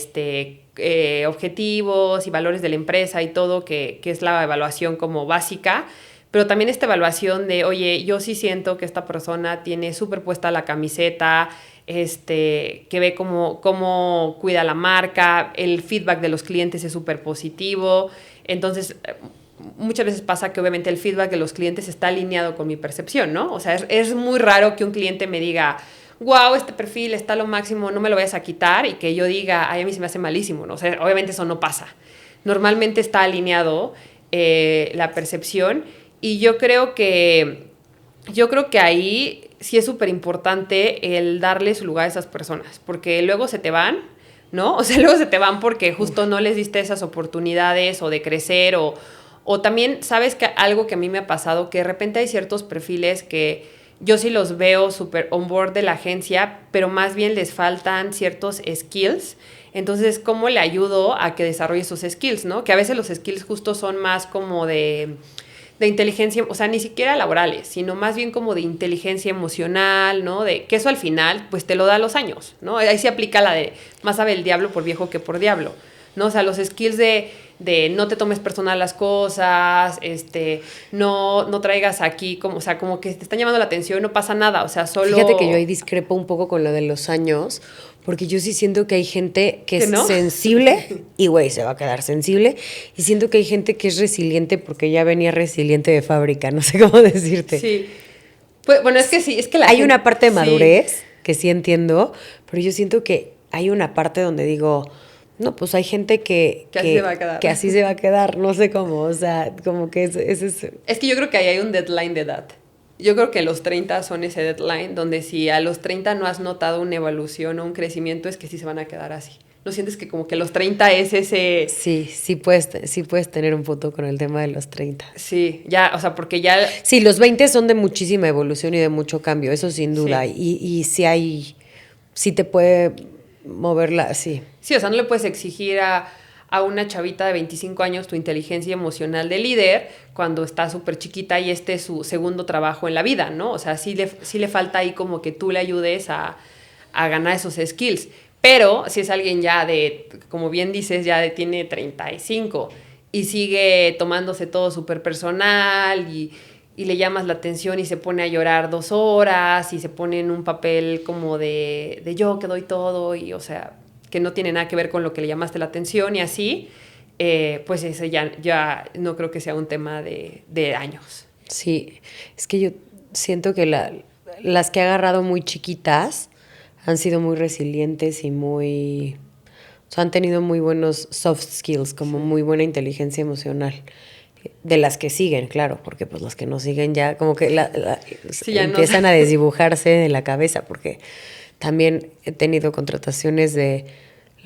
objetivos y valores de la empresa y todo, que es la evaluación como básica, pero también esta evaluación de, oye, yo sí siento que esta persona tiene súper puesta la camiseta, que ve cómo cuida la marca, el feedback de los clientes es súper positivo, entonces muchas veces pasa que obviamente el feedback de los clientes está alineado con mi percepción, ¿no? O sea, es muy raro que un cliente me diga, wow, este perfil está a lo máximo, no me lo vayas a quitar, y que yo diga, ay, a mí se me hace malísimo, ¿no? O sea, obviamente eso no pasa. Normalmente está alineado la percepción, y yo creo que ahí sí es súper importante el darle su lugar a esas personas, porque luego se te van, ¿no? O sea, luego se te van porque justo no les diste esas oportunidades o de crecer o también, ¿sabes que algo que a mí me ha pasado? Que de repente hay ciertos perfiles que yo sí los veo súper on board de la agencia, pero más bien les faltan ciertos skills. Entonces, ¿cómo le ayudo a que desarrolle esos skills, no? Que a veces los skills justo son más como de inteligencia, o sea, ni siquiera laborales, sino más bien como de inteligencia emocional, ¿no? De que eso al final, pues te lo da los años, ¿no? Ahí se aplica la de más sabe el diablo por viejo que por diablo, ¿no? O sea, los skills de no te tomes personal las cosas, no traigas aquí, como, o sea, como que te están llamando la atención, no pasa nada, o sea, solo... Fíjate que yo ahí discrepo un poco con lo de los años, porque yo sí siento que hay gente que es sensible y, güey, se va a quedar sensible, y siento que hay gente que es resiliente porque ya venía resiliente de fábrica, no sé cómo decirte. Sí. Pues, bueno, es que sí, es que hay una parte de madurez que sí entiendo, pero yo siento que hay una parte donde digo... No, pues hay gente que así se va a quedar. Que así se va a quedar, no sé cómo, o sea, como que es Es que yo creo que ahí hay un deadline de edad. Yo creo que los 30 son ese deadline donde si a los 30 no has notado una evolución o un crecimiento, es que sí se van a quedar así. ¿No sientes que como que los 30 es ese...? Sí puedes tener un punto con el tema de los 30. Sí, ya, o sea, porque ya... Sí, los 20 son de muchísima evolución y de mucho cambio, eso sin duda, sí. Y sí te puede... moverla, sí. Sí, o sea, no le puedes exigir a una chavita de 25 años tu inteligencia emocional de líder cuando está súper chiquita y es su segundo trabajo en la vida, ¿no? O sea, sí le falta ahí como que tú le ayudes a ganar esos skills. Pero si es alguien ya como bien dices, tiene 35 y sigue tomándose todo súper personal y le llamas la atención y se pone a llorar 2 horas y se pone en un papel como de yo que doy todo y, o sea, que no tiene nada que ver con lo que le llamaste la atención y así, pues ese ya no creo que sea un tema de años. Sí, es que yo siento que las que he agarrado muy chiquitas han sido muy resilientes y muy... O sea, han tenido muy buenos soft skills, como muy buena inteligencia emocional. De las que siguen, claro, porque pues las que no siguen ya como que empiezan a desdibujarse de la cabeza, porque también he tenido contrataciones de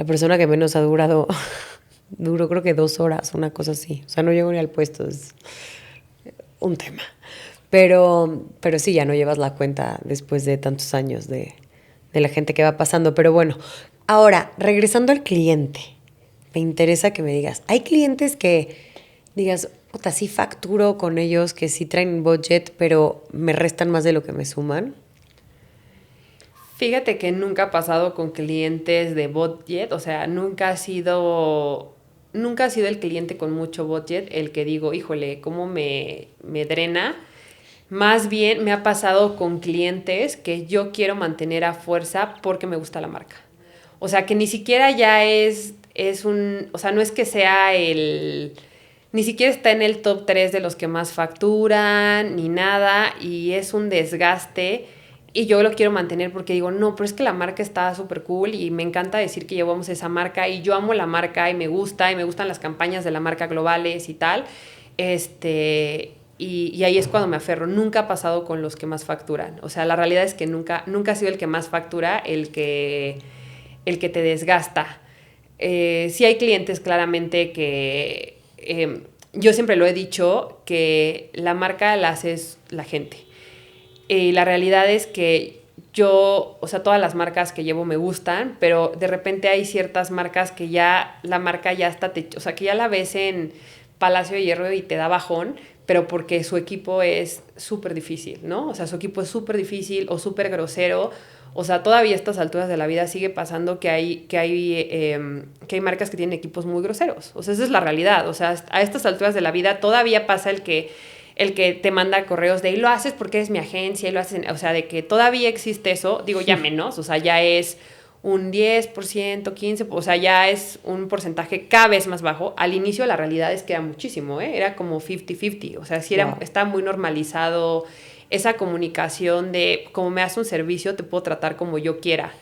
La persona que menos ha durado, duró creo que 2 horas, una cosa así. O sea, no llego ni al puesto, es un tema. Pero sí, ya no llevas la cuenta después de tantos años de la gente que va pasando. Pero bueno, ahora, regresando al cliente, me interesa que me digas, ¿hay clientes que digas, puta, sí facturo con ellos, que sí traen budget, pero me restan más de lo que me suman? Fíjate que nunca ha pasado con clientes de budget, o sea, nunca ha sido el cliente con mucho budget el que digo, híjole, cómo me drena. Más bien me ha pasado con clientes que yo quiero mantener a fuerza porque me gusta la marca. O sea, que ni siquiera ya o sea, no es que sea ni siquiera está en el top 3 de los que más facturan, ni nada, y es un desgaste. Y yo lo quiero mantener porque digo, no, pero es que la marca está súper cool y me encanta decir que llevamos esa marca y yo amo la marca y me gustan las campañas de la marca globales y tal. Y ahí es cuando me aferro. Nunca ha pasado con los que más facturan. O sea, la realidad es que nunca ha sido el que más factura el que te desgasta. Sí hay clientes claramente que yo siempre lo he dicho, que la marca la hace la gente. Y la realidad es que o sea, todas las marcas que llevo me gustan, pero de repente hay ciertas marcas que ya la marca ya está, o sea, que ya la ves en Palacio de Hierro y te da bajón, pero porque su equipo es súper difícil, ¿no? O sea, su equipo es súper difícil o súper grosero. O sea, todavía a estas alturas de la vida sigue pasando que hay marcas que tienen equipos muy groseros. O sea, esa es la realidad. O sea, a estas alturas de la vida todavía pasa el que te manda correos de, y lo haces porque eres mi agencia, y lo haces, o sea, de que todavía existe eso, digo, ya menos, o sea, ya es un 10%, 15%, o sea, ya es un porcentaje cada vez más bajo. Al inicio la realidad es que era muchísimo, era como 50-50, o sea, sí está muy normalizado esa comunicación de, como me hace un servicio, te puedo tratar como yo quiera.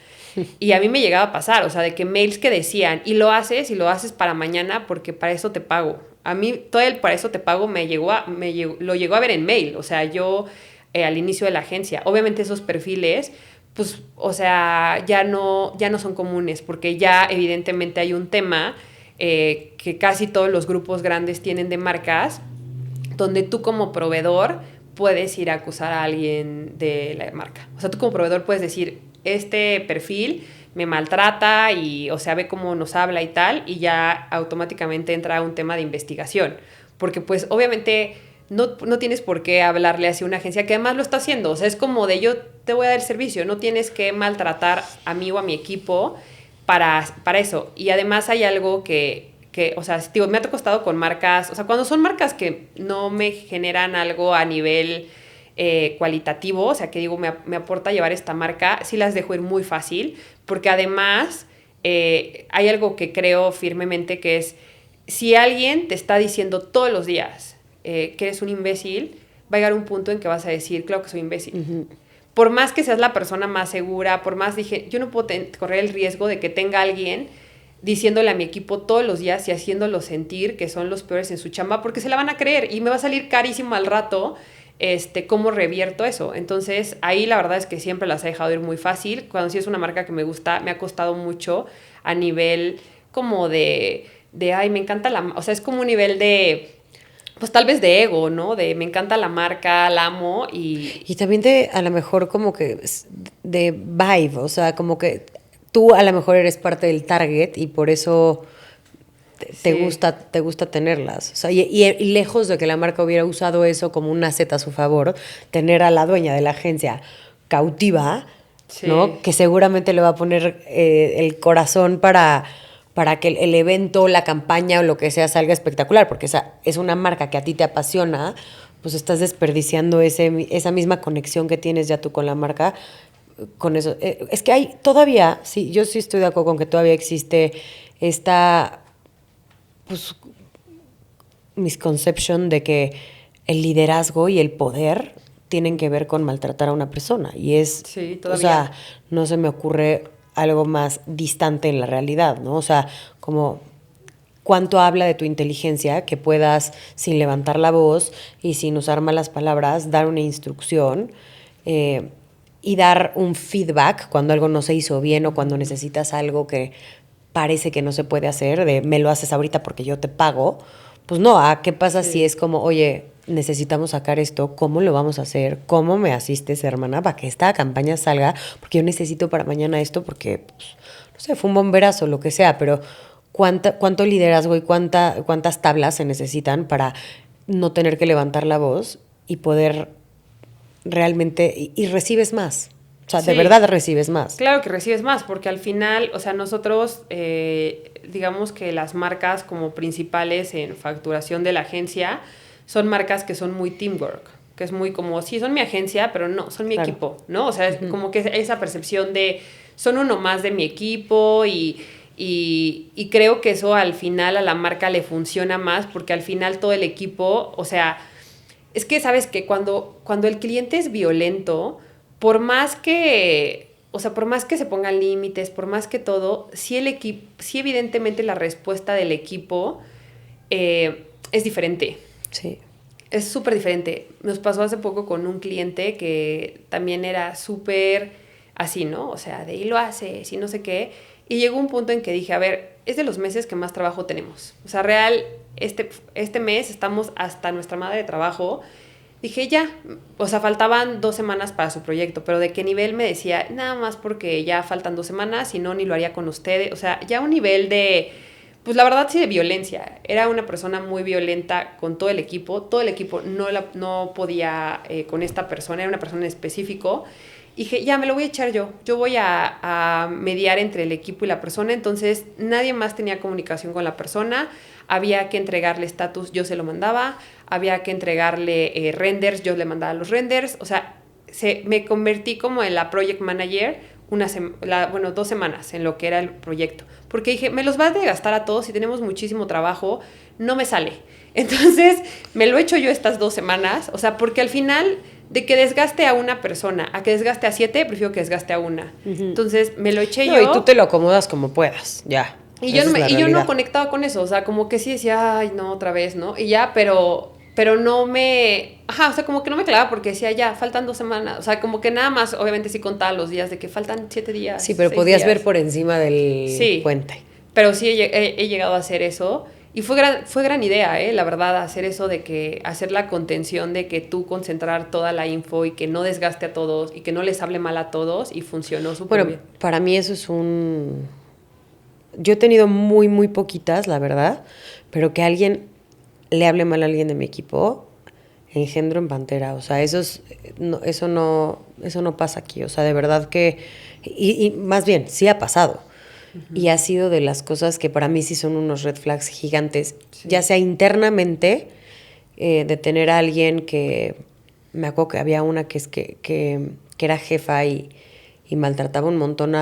Y a mí me llegaba a pasar, o sea, de que mails que decían, y lo haces para mañana porque para eso te pago. A mí todo el para eso te pago lo llegó a ver en mail, o sea, yo al inicio de la agencia. Obviamente esos perfiles, pues, o sea, ya no son comunes porque ya evidentemente hay un tema que casi todos los grupos grandes tienen de marcas, donde tú como proveedor puedes ir a acusar a alguien de la marca. O sea, tú como proveedor puedes decir, este perfil me maltrata y, o sea, ve cómo nos habla y tal, y ya automáticamente entra un tema de investigación. Porque, pues, obviamente no tienes por qué hablarle hacia una agencia que además lo está haciendo. O sea, es como de yo te voy a dar el servicio, no tienes que maltratar a mí o a mi equipo para eso. Y además hay algo que o sea, digo, me ha costado con marcas, o sea, cuando son marcas que no me generan algo a nivel cualitativo, o sea, que digo, me aporta llevar esta marca, sí las dejo ir muy fácil, porque además hay algo que creo firmemente que es, si alguien te está diciendo todos los días que eres un imbécil, va a llegar un punto en que vas a decir, claro que soy imbécil. Uh-huh. Por más que seas la persona más segura, por más yo no puedo correr el riesgo de que tenga alguien diciéndole a mi equipo todos los días y haciéndolo sentir que son los peores en su chamba, porque se la van a creer y me va a salir carísimo al rato cómo revierto eso. Entonces, ahí la verdad es que siempre las he dejado ir muy fácil. Cuando sí es una marca que me gusta, me ha costado mucho a nivel como de ay, me encanta o sea, es como un nivel de, pues tal vez de ego, ¿no? De me encanta la marca, la amo y también a lo mejor como que de vibe, o sea, como que tú a lo mejor eres parte del target y por eso te gusta tenerlas. O sea, y lejos de que la marca hubiera usado eso como un asset a su favor, tener a la dueña de la agencia cautiva, sí, ¿no? Que seguramente le va a poner el corazón para que el evento, la campaña o lo que sea salga espectacular, porque esa es una marca que a ti te apasiona, pues estás desperdiciando esa misma conexión que tienes ya tú con la marca. Con eso, es que hay todavía, sí, yo sí estoy de acuerdo con que todavía existe esta, pues, misconception de que el liderazgo y el poder tienen que ver con maltratar a una persona, y sí, todavía. O sea, no se me ocurre algo más distante en la realidad, ¿no? O sea, como cuánto habla de tu inteligencia que puedas, sin levantar la voz y sin usar malas palabras, dar una instrucción, y dar un feedback cuando algo no se hizo bien o cuando necesitas algo que parece que no se puede hacer, de me lo haces ahorita porque yo te pago, pues no, ¿qué pasa si es como, oye, necesitamos sacar esto, ¿cómo lo vamos a hacer? ¿Cómo me asistes, hermana, para que esta campaña salga? Porque yo necesito para mañana esto porque, pues, no sé, fue un bomberazo, lo que sea, pero ¿cuánto liderazgo y cuántas tablas se necesitan para no tener que levantar la voz y poder realmente, y recibes más? O sea, de verdad recibes más. Claro que recibes más, porque al final, o sea, nosotros, digamos que las marcas como principales en facturación de la agencia son marcas que son muy teamwork, que es muy como, sí, son mi agencia, pero no, son mi equipo, ¿no? O sea, es como que esa percepción de, son uno más de mi equipo y creo que eso al final a la marca le funciona más, porque al final todo el equipo, o sea, es que sabes que cuando el cliente es violento, por más que, o sea, por más que se pongan límites, por más que todo, sí evidentemente la respuesta del equipo es diferente. Sí. Es súper diferente. Nos pasó hace poco con un cliente que también era súper así, ¿no? O sea, de ahí lo haces y no sé qué. Y llegó un punto en que dije, a ver, es de los meses que más trabajo tenemos. O sea, real, este mes estamos hasta nuestra madre de trabajo. Dije, ya, o sea, faltaban 2 semanas para su proyecto, pero de qué nivel me decía, nada más porque ya faltan 2 semanas, si no, ni lo haría con ustedes. O sea, ya un nivel de, pues la verdad sí de violencia. Era una persona muy violenta con todo el equipo no podía con esta persona, era una persona en específico. Y dije, ya, me lo voy a echar yo voy a mediar entre el equipo y la persona. Entonces nadie más tenía comunicación con la persona, había que entregarle estatus, yo se lo mandaba, había que entregarle renders, yo le mandaba los renders. O sea, me convertí como en la project manager 2 semanas en lo que era el proyecto, porque dije, me los va a desgastar a todos y tenemos muchísimo trabajo, no me sale. Entonces me lo he hecho yo estas 2 semanas, o sea, porque al final de que desgaste a una persona a que desgaste a 7, prefiero que desgaste a una. Entonces me lo eché yo. Y tú te lo acomodas como puedas, ya. Y yo no conectaba con eso, o sea, como que sí decía, ay, no, otra vez, ¿no? Y ya, pero no me... Ajá, o sea, como que no me clavaba porque decía, ya, faltan 2 semanas. O sea, como que nada más, obviamente sí contaba los días de que faltan 7 días. Sí, pero podías días. ver por encima del puente. Pero sí he llegado a hacer eso. Y fue gran idea, la verdad, hacer eso de que hacer la contención de que tú concentrar toda la info y que no desgaste a todos y que no les hable mal a todos, y funcionó súper bien. Bueno, para mí eso es yo he tenido muy, muy poquitas, la verdad, pero que alguien le hable mal a alguien de mi equipo, engendro en pantera. O sea, eso no pasa aquí. O sea, de verdad que... Y más bien, sí ha pasado. Uh-huh. Y ha sido de las cosas que para mí sí son unos red flags gigantes. Sí. Ya sea internamente, de tener a alguien que... Me acuerdo que había una que era jefa y maltrataba un montón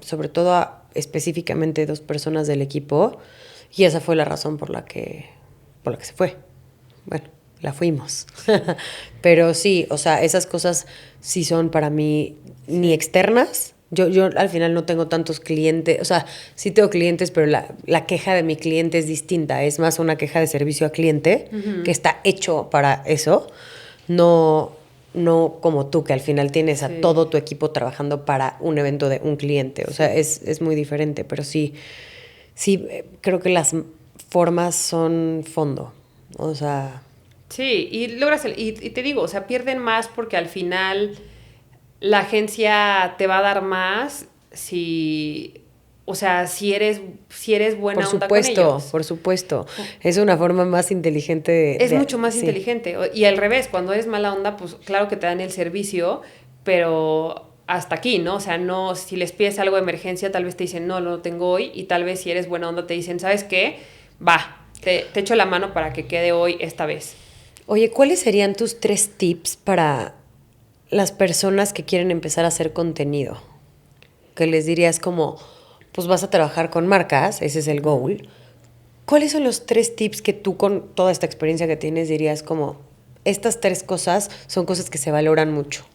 sobre todo específicamente 2 personas del equipo, y esa fue la razón por la que se fue. Bueno, la fuimos. Pero sí, o sea, esas cosas sí son para mí ni externas. Yo al final no tengo tantos clientes, o sea, sí tengo clientes, pero la queja de mi cliente es distinta, es más una queja de servicio a cliente, uh-huh, que está hecho para eso, no como tú, que al final tienes a todo tu equipo trabajando para un evento de un cliente. O sea, es muy diferente, pero sí, creo que las formas son fondo. O sea... Sí, y logras... Y te digo, o sea, pierden más porque al final la agencia te va a dar más si... O sea, si eres buena onda con ellos. Por supuesto. Es una forma más inteligente Es mucho más inteligente. Y al revés, cuando eres mala onda, pues claro que te dan el servicio, pero hasta aquí, ¿no? O sea, no, si les pides algo de emergencia, tal vez te dicen, no, lo tengo hoy. Y tal vez si eres buena onda te dicen, ¿sabes qué? Va, te echo la mano para que quede hoy esta vez. Oye, ¿cuáles serían tus 3 tips para las personas que quieren empezar a hacer contenido? Que les dirías como... pues vas a trabajar con marcas, ese es el goal. ¿Cuáles son los 3 tips que tú, con toda esta experiencia que tienes, dirías como, estas 3 cosas son cosas que se valoran mucho?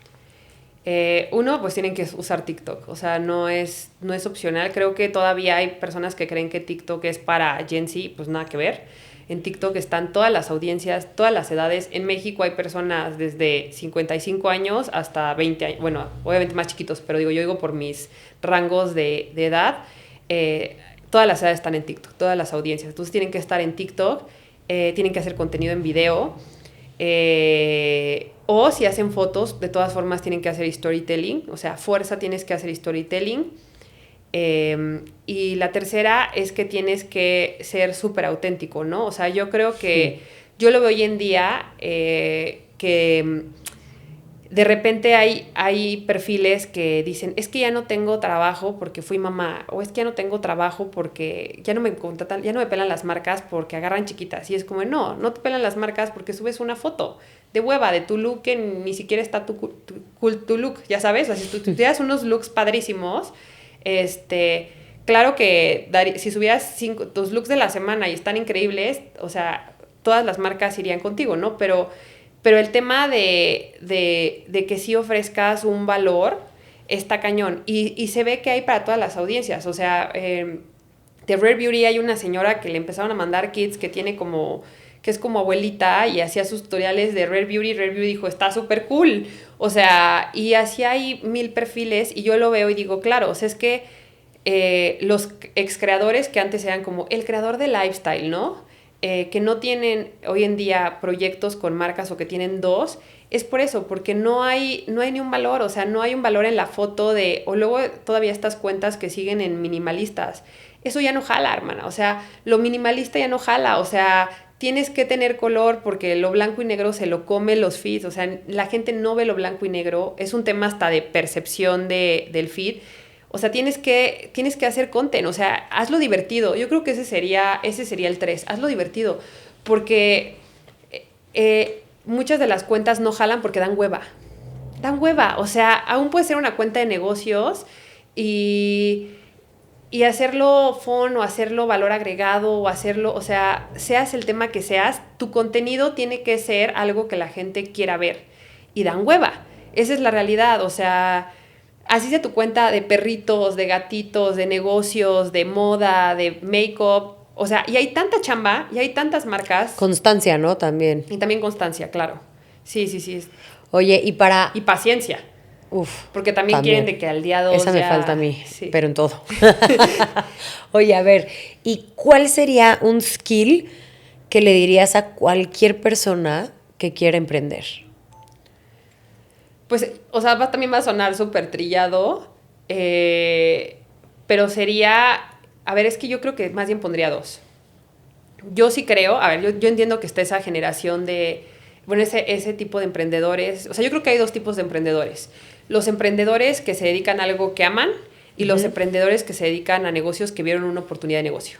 Uno, pues tienen que usar TikTok. O sea, no es opcional. Creo que todavía hay personas que creen que TikTok es para Gen Z, pues nada que ver. En TikTok están todas las audiencias, todas las edades. En México hay personas desde 55 años hasta 20 años. Bueno, obviamente más chiquitos, pero yo digo por mis rangos de edad. todas las edades están en TikTok, todas las audiencias. Entonces tienen que estar en TikTok, tienen que hacer contenido en video, o si hacen fotos, de todas formas tienen que hacer storytelling, o sea, fuerza tienes que hacer storytelling. Y la tercera es que tienes que ser súper auténtico, ¿no? O sea, yo creo que yo lo veo hoy en día que de repente hay perfiles que dicen, es que ya no tengo trabajo porque fui mamá, o es que ya no tengo trabajo porque ya no me contratan, ya no me pelan las marcas porque agarran chiquitas. Y es como, no te pelan las marcas porque subes una foto de hueva de tu look que ni siquiera está tu look, ya sabes. O sea, si tú tuvieras unos looks padrísimos, claro que si subieras tus looks de la semana y están increíbles, o sea, todas las marcas irían contigo, ¿no? Pero el tema de que sí ofrezcas un valor está cañón. Y se ve que hay para todas las audiencias. O sea, de Rare Beauty hay una señora que le empezaron a mandar kits que es como abuelita y hacía sus tutoriales de Rare Beauty. Rare Beauty dijo, está súper cool. O sea, y así hay 1000 perfiles y yo lo veo y digo, claro, o sea, es que los ex creadores que antes eran como el creador de lifestyle, ¿no? Que no tienen hoy en día proyectos con marcas o que tienen 2, es por eso, porque no hay ni un valor, o sea, no hay un valor en la foto o luego todavía estas cuentas que siguen en minimalistas. Eso ya no jala, hermana, o sea, lo minimalista ya no jala, o sea, tienes que tener color porque lo blanco y negro se lo come los feeds, o sea, la gente no ve lo blanco y negro, es un tema hasta de percepción del feed. O sea, tienes que hacer content, o sea, hazlo divertido. Yo creo que ese sería el 3, hazlo divertido. Porque muchas de las cuentas no jalan porque dan hueva. Dan hueva, o sea, aún puede ser una cuenta de negocios y hacerlo fun o hacerlo valor agregado o hacerlo, o sea, seas el tema que seas, tu contenido tiene que ser algo que la gente quiera ver. Y dan hueva, esa es la realidad, o sea... Así sea tu cuenta de perritos, de gatitos, de negocios, de moda, de make-up. O sea, y hay tanta chamba, y hay tantas marcas. Constancia, ¿no? También. Y también constancia, claro. Sí. Oye, y paciencia. Uf. Porque también quieren de que al día 2 Esa me falta a mí, sí. pero en todo. Oye, a ver, ¿y cuál sería un skill que le dirías a cualquier persona que quiera emprender? Pues, o sea, también va a sonar súper trillado, pero sería... A ver, es que yo creo que más bien pondría 2. Yo sí creo, a ver, yo entiendo que está esa generación de... Bueno, ese tipo de emprendedores. O sea, yo creo que hay 2 tipos de emprendedores. Los emprendedores que se dedican a algo que aman y los emprendedores que se dedican a negocios que vieron una oportunidad de negocio.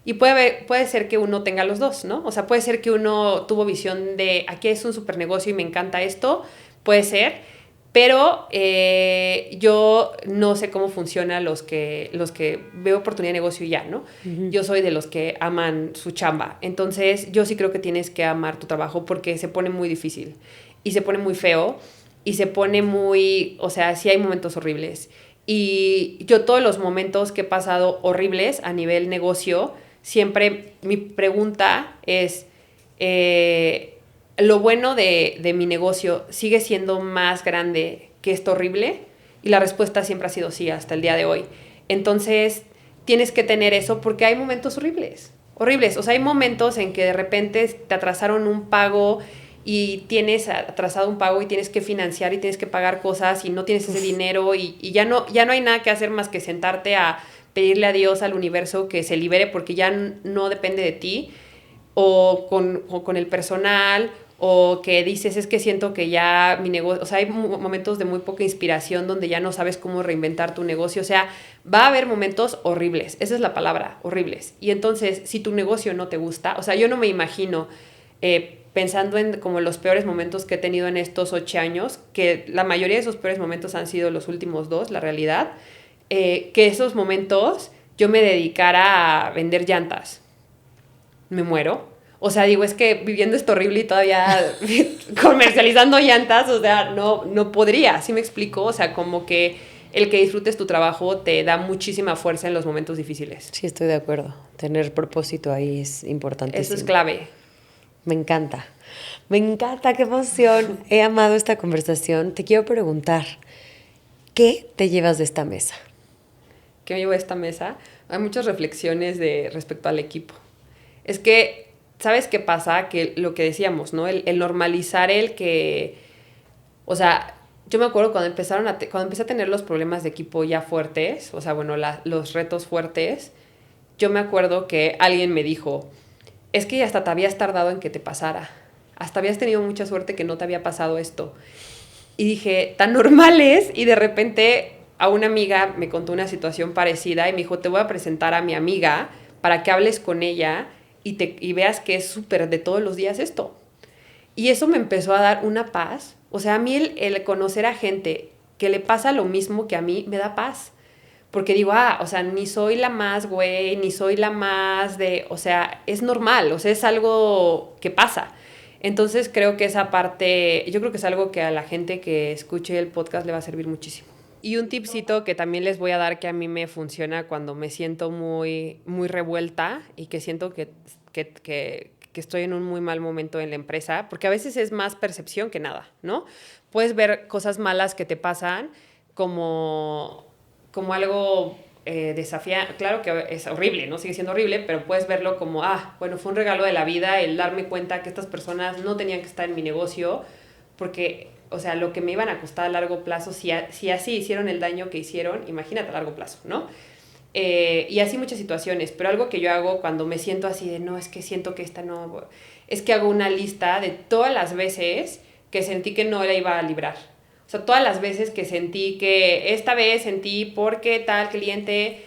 Y puede ser que uno tenga los 2, ¿no? O sea, puede ser que uno tuvo visión de aquí es un super negocio y me encanta esto. Puede ser, pero yo no sé cómo funciona los que veo oportunidad de negocio y ya, ¿no? Uh-huh. Yo soy de los que aman su chamba. Entonces, yo sí creo que tienes que amar tu trabajo porque se pone muy difícil y se pone muy feo y se pone muy... O sea, sí hay momentos horribles. Y yo todos los momentos que he pasado horribles a nivel negocio, siempre mi pregunta es... ¿lo bueno de mi negocio sigue siendo más grande que esto horrible? Y la respuesta siempre ha sido sí, hasta el día de hoy. Entonces, tienes que tener eso porque hay momentos horribles. O sea, hay momentos en que de repente te atrasaron un pago y tienes atrasado un pago y tienes que financiar y tienes que pagar cosas y no tienes ese dinero y ya no hay nada que hacer más que sentarte a pedirle a Dios, al universo, que se libere porque ya no depende de ti o con el personal o que dices, es que siento que ya mi negocio, o sea, hay momentos de muy poca inspiración donde ya no sabes cómo reinventar tu negocio, o sea, va a haber momentos horribles, esa es la palabra, horribles. Y entonces, si tu negocio no te gusta, o sea, yo no me imagino, pensando en como los peores momentos que he tenido en estos 8 años, que la mayoría de esos peores momentos han sido los últimos 2, la realidad, que esos momentos yo me dedicara a vender llantas. Me muero. O sea, digo, es que viviendo esto horrible y todavía comercializando llantas, o sea, no podría, ¿sí me explico? O sea, como que el que disfrutes tu trabajo te da muchísima fuerza en los momentos difíciles. Sí, estoy de acuerdo. Tener propósito ahí es importantísimo. Eso es clave. Me encanta, qué emoción. He amado esta conversación. Te quiero preguntar, ¿qué te llevas de esta mesa? que me llevo a esta mesa, hay muchas reflexiones respecto al equipo. Es que, ¿sabes qué pasa? Que lo que decíamos, ¿no? El normalizar el que, o sea, yo me acuerdo cuando cuando empecé a tener los problemas de equipo ya fuertes, o sea, bueno, los retos fuertes, yo me acuerdo que alguien me dijo, es que hasta te habías tardado en que te pasara. Hasta habías tenido mucha suerte que no te había pasado esto. Y dije, tan normal es, y de repente a una amiga me contó una situación parecida y me dijo, te voy a presentar a mi amiga para que hables con ella y veas que es súper de todos los días esto. Y eso me empezó a dar una paz. O sea, a mí el conocer a gente que le pasa lo mismo que a mí me da paz. Porque digo, o sea, ni soy la más güey, ni soy la más o sea, es normal, o sea, es algo que pasa. Entonces creo que esa parte, yo creo que es algo que a la gente que escuche el podcast le va a servir muchísimo. Y un tipcito que también les voy a dar que a mí me funciona cuando me siento muy, muy revuelta y que siento que estoy en un muy mal momento en la empresa, porque a veces es más percepción que nada, ¿no? Puedes ver cosas malas que te pasan como algo desafiante. Claro que es horrible, ¿no? Sigue siendo horrible, pero puedes verlo como, bueno, fue un regalo de la vida el darme cuenta que estas personas no tenían que estar en mi negocio, porque, o sea, lo que me iban a costar a largo plazo, si así hicieron el daño que hicieron, imagínate a largo plazo, ¿no? Y así muchas situaciones, pero algo que yo hago cuando me siento así de, no, es que siento que esta no, es que hago una lista de todas las veces que sentí que no la iba a librar. O sea, todas las veces que sentí que esta vez sentí porque tal cliente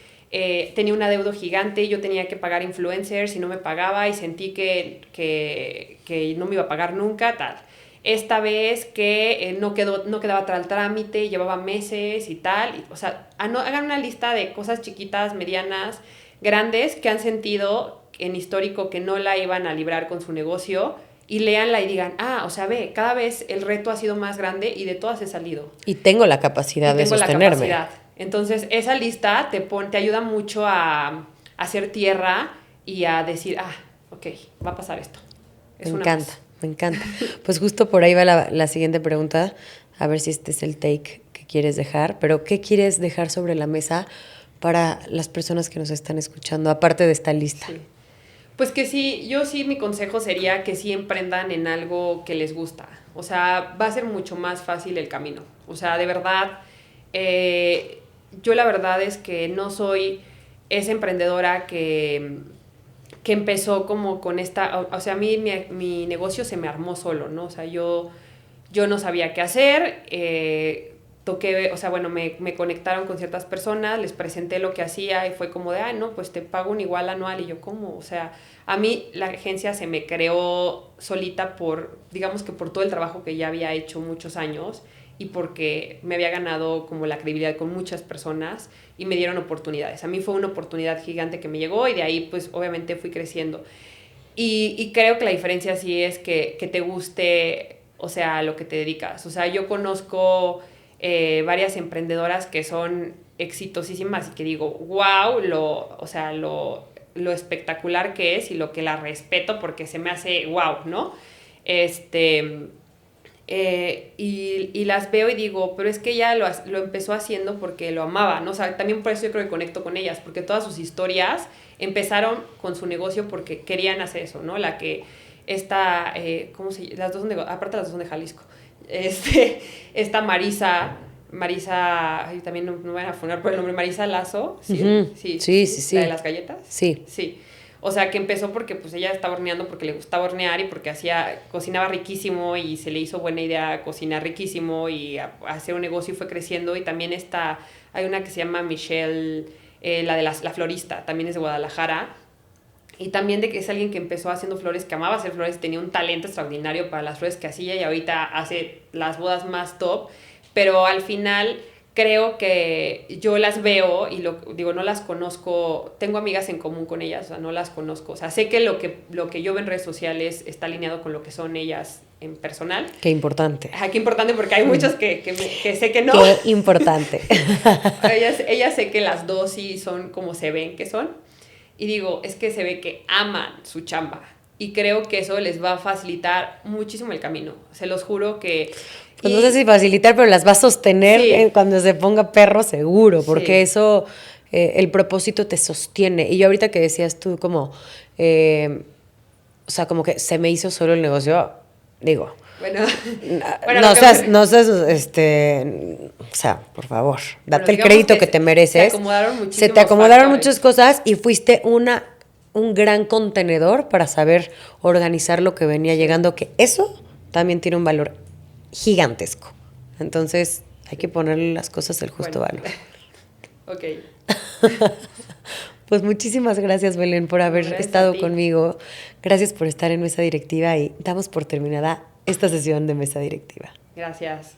tenía un adeudo gigante, yo tenía que pagar influencers y no me pagaba y sentí que no me iba a pagar nunca, tal. Esta vez que no quedaba tal trámite, llevaba meses y tal. O sea, hagan una lista de cosas chiquitas, medianas, grandes que han sentido en histórico que no la iban a librar con su negocio y léanla y digan, o sea, ve, cada vez el reto ha sido más grande y de todas he salido. Y tengo la capacidad de sostenerme. Entonces, esa lista te ayuda mucho a hacer tierra y a decir, ok, va a pasar esto. Me encanta. Pues justo por ahí va la siguiente pregunta, a ver si este es el take que quieres dejar, pero ¿qué quieres dejar sobre la mesa para las personas que nos están escuchando, aparte de esta lista? Sí. Pues que sí, mi consejo sería que sí emprendan en algo que les gusta. O sea, va a ser mucho más fácil el camino. O sea, de verdad, yo la verdad es que no soy esa emprendedora que empezó como con esta, o sea, a mí mi negocio se me armó solo, ¿no? O sea, yo no sabía qué hacer, toqué, o sea, bueno, me conectaron con ciertas personas, les presenté lo que hacía y fue como de, no, pues te pago un igual anual. Y yo, ¿cómo? O sea, a mí la agencia se me creó solita digamos que por todo el trabajo que ya había hecho muchos años y porque me había ganado como la credibilidad con muchas personas y me dieron oportunidades. A mí fue una oportunidad gigante que me llegó y de ahí pues obviamente fui creciendo. Y creo que la diferencia sí es que te guste, o sea, lo que te dedicas. O sea, yo conozco varias emprendedoras que son exitosísimas y que digo, wow, lo espectacular que es y lo que la respeto porque se me hace wow, ¿no? Y las veo y digo, pero es que ella lo empezó haciendo porque lo amaba, ¿no? O sea, también por eso yo creo que conecto con ellas, porque todas sus historias empezaron con su negocio porque querían hacer eso, ¿no? La que ¿cómo se llama? Las dos aparte las dos son de Jalisco. Esta Marisa, ay, también no me van a funar por el nombre, Marisa Lazo, ¿sí? Uh-huh. Sí. ¿La de las galletas? Sí. Sí. O sea, que empezó porque pues ella estaba horneando porque le gustaba hornear y porque cocinaba riquísimo y se le hizo buena idea cocinar riquísimo y hacer un negocio y fue creciendo. Y también hay una que se llama Michelle, la de la florista, también es de Guadalajara. Y también de que es alguien que empezó haciendo flores, que amaba hacer flores, tenía un talento extraordinario para las flores que hacía y ahorita hace las bodas más top. Pero al final creo que yo las veo y no las conozco, tengo amigas en común con ellas, o sea, no las conozco. O sea, sé que lo que yo veo en redes sociales está alineado con lo que son ellas en personal. Qué importante. Qué importante porque hay muchos que sé que no. Qué importante. ellas sé que las dos sí son como se ven que son. Y digo, es que se ve que aman su chamba. Y creo que eso les va a facilitar muchísimo el camino. Se los juro que... Pues no sé si facilitar, pero las va a sostener cuando se ponga perro seguro, porque eso el propósito te sostiene. Y yo ahorita que decías tú como, o sea, como que se me hizo solo el negocio, digo... Bueno, no seas, o sea, por favor, date el crédito que te mereces. Se te acomodaron muchas cosas y fuiste un gran contenedor para saber organizar lo que venía llegando, que eso también tiene un valor gigantesco. Entonces, hay que ponerle las cosas el justo valor. Ok. Pues muchísimas gracias, Belén, por haber estado conmigo. Gracias por estar en Mesa Directiva y damos por terminada esta sesión de Mesa Directiva. Gracias.